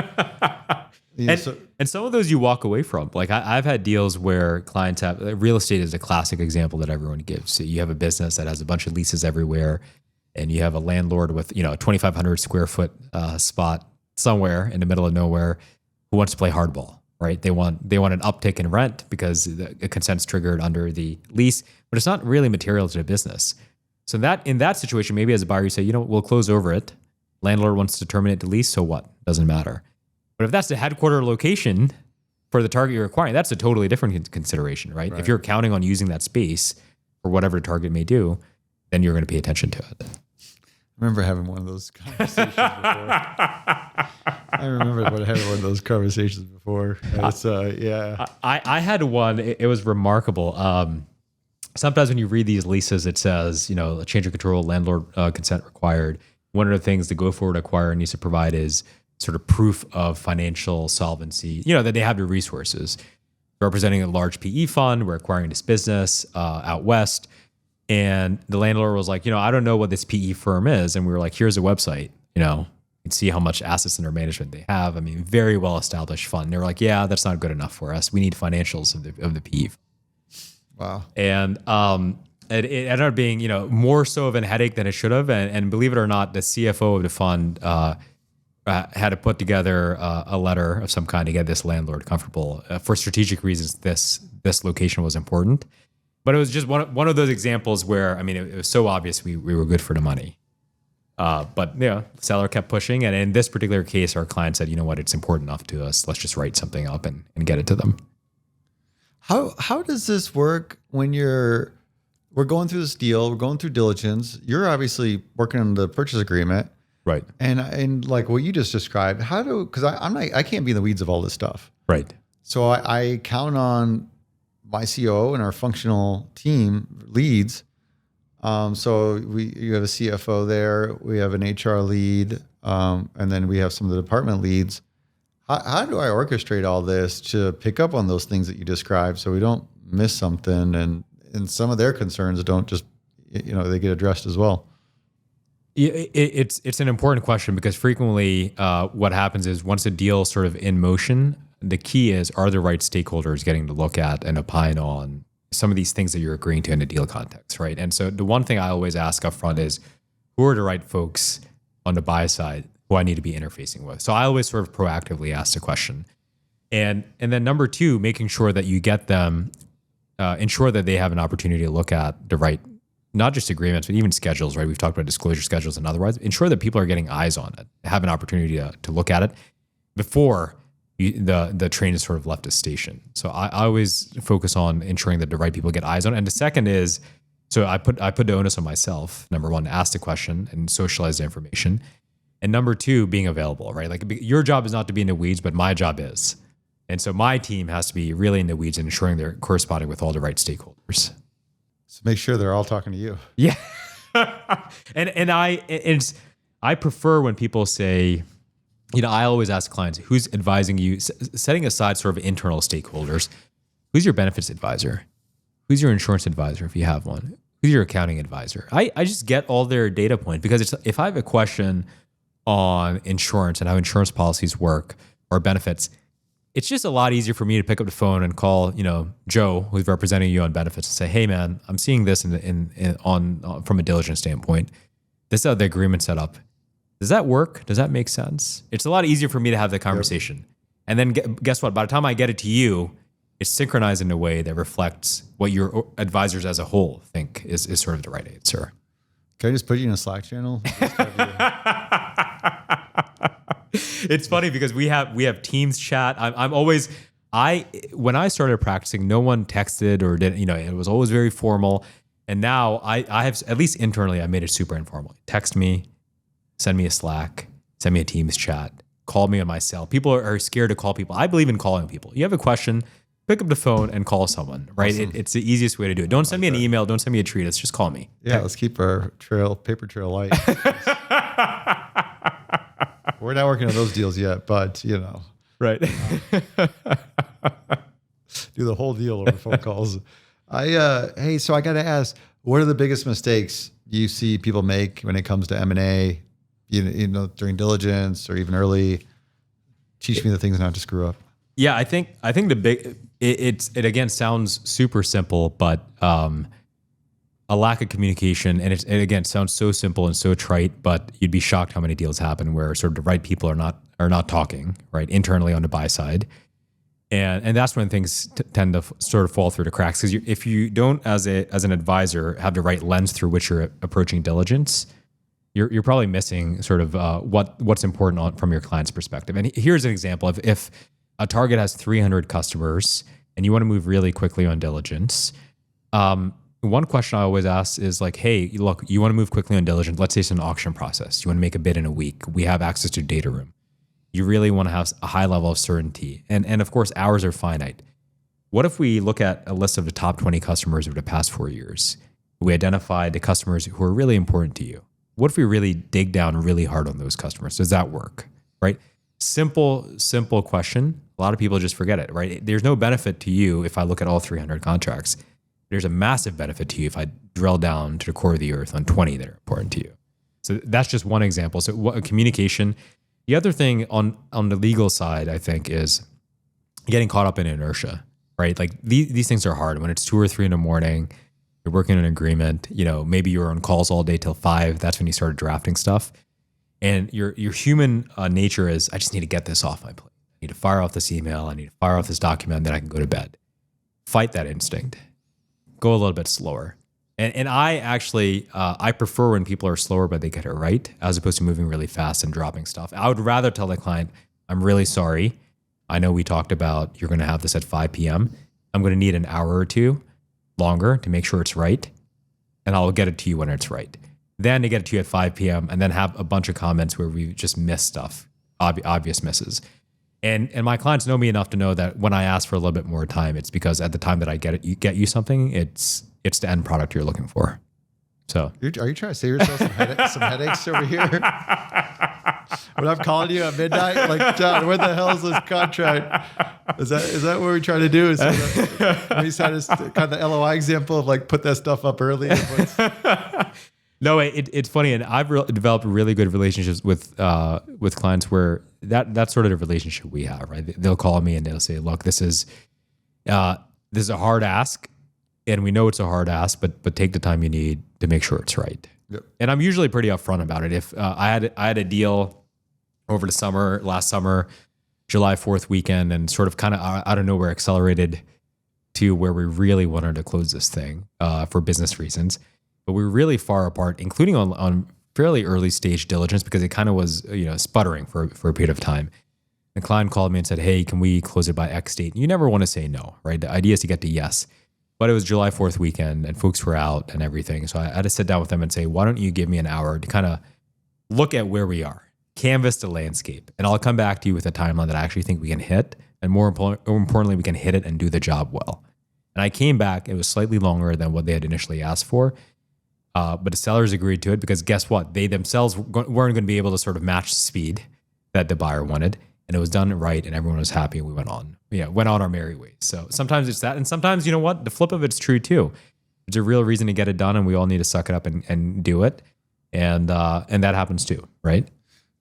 [SPEAKER 2] And some of those you walk away from. Like I've had deals where clients have, real estate is a classic example that everyone gives. So you have a business that has a bunch of leases everywhere, and you have a landlord with a 2,500 square foot spot somewhere in the middle of nowhere who wants to play hardball, right? They want an uptick in rent because the consent's triggered under the lease, but it's not really material to the business. So in that situation, maybe as a buyer, you say, we'll close over it. Landlord wants to terminate the lease, so what? Doesn't matter. But if that's the headquarter location for the target you're acquiring, that's a totally different consideration, right? If you're counting on using that space for whatever the target may do, then you're going to pay attention to it.
[SPEAKER 1] I remember having one of those conversations before.
[SPEAKER 2] I had one. It was remarkable. Sometimes when you read these leases, it says, a change of control, landlord consent required. One of the things the go-forward acquirer needs to provide is sort of proof of financial solvency, that they have the resources. Representing a large PE fund, we're acquiring this business out west. And the landlord was like, I don't know what this PE firm is. And we were like, here's a website, you can see how much assets under management they have. I mean, very well-established fund. And they were like, yeah, that's not good enough for us. We need financials of the PE.
[SPEAKER 1] Wow.
[SPEAKER 2] And it ended up being, more so of a headache than it should have. And believe it or not, the CFO of the fund had to put together a letter of some kind to get this landlord comfortable. For strategic reasons, this location was important. But it was just one of those examples where, it was so obvious we were good for the money. But the seller kept pushing. And in this particular case, our client said, it's important enough to us. Let's just write something up and get it to them.
[SPEAKER 1] How does this work when you're we're going through this deal, we're going through diligence. You're obviously working on the purchase agreement.
[SPEAKER 2] Right.
[SPEAKER 1] And like what you just described, because I can't be in the weeds of all this stuff.
[SPEAKER 2] Right.
[SPEAKER 1] So I count on my COO and our functional team leads. So you have a CFO there, we have an HR lead, and then we have some of the department leads. How do I orchestrate all this to pick up on those things that you described so we don't miss something and some of their concerns don't just, they get addressed as well?
[SPEAKER 2] It's an important question because frequently what happens is once a deal is sort of in motion, the key is, are the right stakeholders getting to look at and opine on some of these things that you're agreeing to in a deal context, right? And so the one thing I always ask up front is, who are the right folks on the buy side who I need to be interfacing with? So I always sort of proactively ask the question. And then number two, making sure that you get them, ensure that they have an opportunity to look at the right, not just agreements, but even schedules, right? We've talked about disclosure schedules and otherwise. Ensure that people are getting eyes on it, have an opportunity to look at it before the train is sort of left a station. So I always focus on ensuring that the right people get eyes on it. And the second is, so I put the onus on myself, number one, to ask the question and socialize the information. And number two, being available, right? Like your job is not to be in the weeds, but my job is. And so my team has to be really in the weeds and ensuring they're corresponding with all the right stakeholders.
[SPEAKER 1] So make sure they're all talking to you.
[SPEAKER 2] Yeah. and I prefer when people say, I always ask clients, who's advising you, setting aside sort of internal stakeholders, who's your benefits advisor? Who's your insurance advisor if you have one? Who's your accounting advisor? I just get all their data points because if I have a question on insurance and how insurance policies work or benefits, it's just a lot easier for me to pick up the phone and call, Joe, who's representing you on benefits, and say, "Hey, man, I'm seeing this from a diligence standpoint. This is how the agreement set up. Does that work? Does that make sense?" It's a lot easier for me to have the conversation. Yep. And then guess what? By the time I get it to you, it's synchronized in a way that reflects what your advisors as a whole think is sort of the right answer.
[SPEAKER 1] Can I just put you in a Slack channel?
[SPEAKER 2] It's funny because we have Teams chat. When I started practicing, no one texted or did, it was always very formal. And now I have, at least internally, I made it super informal. Text me, send me a Slack, send me a Teams chat, call me on my cell. People are scared to call people. I believe in calling people. You have a question, pick up the phone and call someone, right? Awesome. It's the easiest way to do it. Don't send me an email. Don't send me a treatise. Just call me.
[SPEAKER 1] Yeah, let's keep our paper trail light. We're not working on those deals yet, but
[SPEAKER 2] right.
[SPEAKER 1] Do the whole deal over phone calls. Hey, so I got to ask, what are the biggest mistakes you see people make when it comes to M&A, during diligence or even early? Teach me the things not to screw up.
[SPEAKER 2] Yeah, I think it again sounds super simple, but a lack of communication, and it again sounds so simple and so trite, but you'd be shocked how many deals happen where sort of the right people are not talking, right, internally on the buy side, and that's when things tend to sort of fall through the cracks, because if you don't as an advisor have the right lens through which you're approaching diligence, you're probably missing sort of what's important from your client's perspective. And here's an example: if a target has 300 customers and you want to move really quickly on diligence, one question I always ask is like, hey, look, you want to move quickly on diligence. Let's say it's an auction process. You want to make a bid in a week. We have access to data room. You really want to have a high level of certainty. And of course, hours are finite. What if we look at a list of the top 20 customers over the past 4 years? We identify the customers who are really important to you. What if we really dig down really hard on those customers? Does that work, right? Simple question. A lot of people just forget it, right? There's no benefit to you if I look at all 300 contracts. There's a massive benefit to you if I drill down to the core of the earth on 20 that are important to you. So that's just one example. So communication. The other thing on the legal side, I think, is getting caught up in inertia, right? Like these things are hard. When it's 2 or 3 in the morning, you're working on an agreement, maybe you're on calls all day till 5. That's when you started drafting stuff. And your human nature is, I just need to get this off my plate. I need to fire off this email. I need to fire off this document, then I can go to bed. Fight that instinct. Go a little bit slower. And I actually, I prefer when people are slower, but they get it right, as opposed to moving really fast and dropping stuff. I would rather tell the client, I'm really sorry. I know we talked about you're going to have this at 5 p.m. I'm going to need an hour or two longer to make sure it's right. and I'll get it to you when it's right. Then to get it to you at 5 p.m. and then have a bunch of comments where we just miss stuff, obvious misses. And my clients know me enough to know that when I ask for a little bit more time, it's because at the time that I get you something, it's the end product you're looking for. So
[SPEAKER 1] are you trying to save yourself some headaches over here? When I'm calling you at midnight, like, John, where the hell is this contract? Is that what we're trying to do? We decided to kind of the LOI example of like put that stuff up early.
[SPEAKER 2] No, it's funny, and I've developed really good relationships with clients where that's sort of the relationship we have, right? They'll call me and they'll say, "Look, this is a hard ask, and we know it's a hard ask, but take the time you need to make sure it's right."
[SPEAKER 1] Yep.
[SPEAKER 2] And I'm usually pretty upfront about it. If I had a deal over the last summer, July 4th weekend, and sort of kind of out of nowhere accelerated to where we really wanted to close this thing for business reasons. But we were really far apart, including on fairly early stage diligence, because it kind of was sputtering for a period of time. The client called me and said, "Hey, can we close it by X date?" And you never want to say no, right? The idea is to get to yes. But it was July 4th weekend and folks were out and everything. So I had to sit down with them and say, "Why don't you give me an hour to kind of look at where we are, canvas the landscape, and I'll come back to you with a timeline that I actually think we can hit. And more importantly, we can hit it and do the job well." And I came back. It was slightly longer than what they had initially asked for. But the sellers agreed to it because guess what? They themselves weren't going to be able to sort of match the speed that the buyer wanted. And it was done right and everyone was happy and we went on our merry ways. So sometimes it's that. And sometimes, you know what? The flip of it's true too. There's a real reason to get it done and we all need to suck it up and do it. And that happens too, right?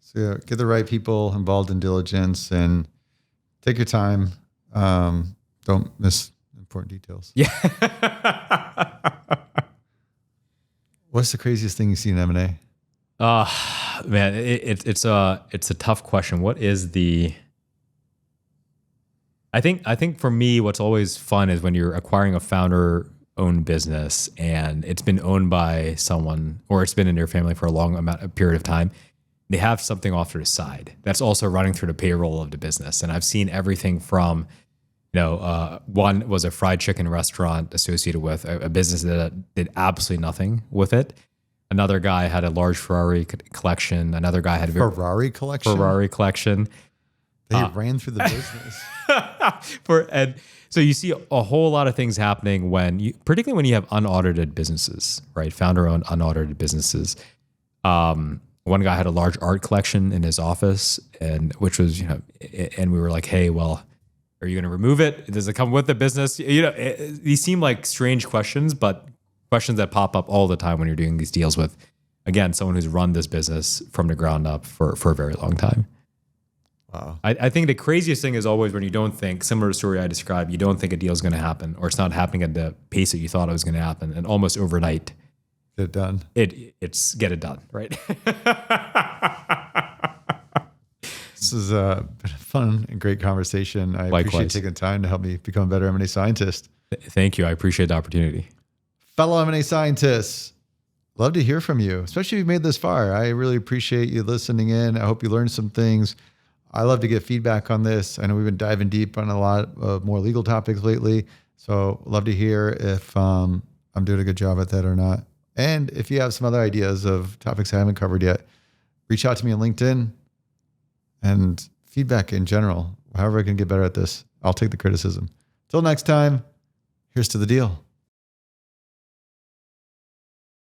[SPEAKER 1] So get the right people involved in diligence and take your time. Don't miss important details.
[SPEAKER 2] Yeah.
[SPEAKER 1] What's the craziest thing you've seen in M&A?
[SPEAKER 2] Man, it's a tough question. What is the? I think for me, what's always fun is when you're acquiring a founder-owned business and it's been owned by someone or it's been in your family for a period of time. They have something off to the side that's also running through the payroll of the business, and I've seen everything from. One was a fried chicken restaurant associated with a business that did absolutely nothing with it. Another guy had a large Ferrari collection. Another guy had a
[SPEAKER 1] Ferrari collection. They ran through the business.
[SPEAKER 2] And so you see a whole lot of things happening particularly when you have unaudited businesses, right? Founder-owned unaudited businesses. One guy had a large art collection in his office, and which was and we were like, "Hey, well. Are you going to remove it? Does it come with the business?" These seem like strange questions, but questions that pop up all the time when you're doing these deals with, again, someone who's run this business from the ground up for a very long time.
[SPEAKER 1] Wow.
[SPEAKER 2] I think the craziest thing is always when you don't think, similar to the story I described, you don't think a deal is going to happen or it's not happening at the pace that you thought it was going to happen. And almost overnight,
[SPEAKER 1] get it done.
[SPEAKER 2] It's get it done, right?
[SPEAKER 1] This has been a fun and great conversation. I
[SPEAKER 2] Likewise.
[SPEAKER 1] appreciate taking time to help me become a better M&A scientist.
[SPEAKER 2] Thank you. I appreciate the opportunity.
[SPEAKER 1] Fellow M&A scientists, love to hear from you, especially if you've made this far. I really appreciate you listening in. I hope you learned some things. I love to get feedback on this. I know we've been diving deep on a lot of more legal topics lately. So love to hear if I'm doing a good job at that or not. And if you have some other ideas of topics I haven't covered yet, reach out to me on LinkedIn. And feedback in general, however I can get better at this, I'll take the criticism. Till next time, here's to the deal.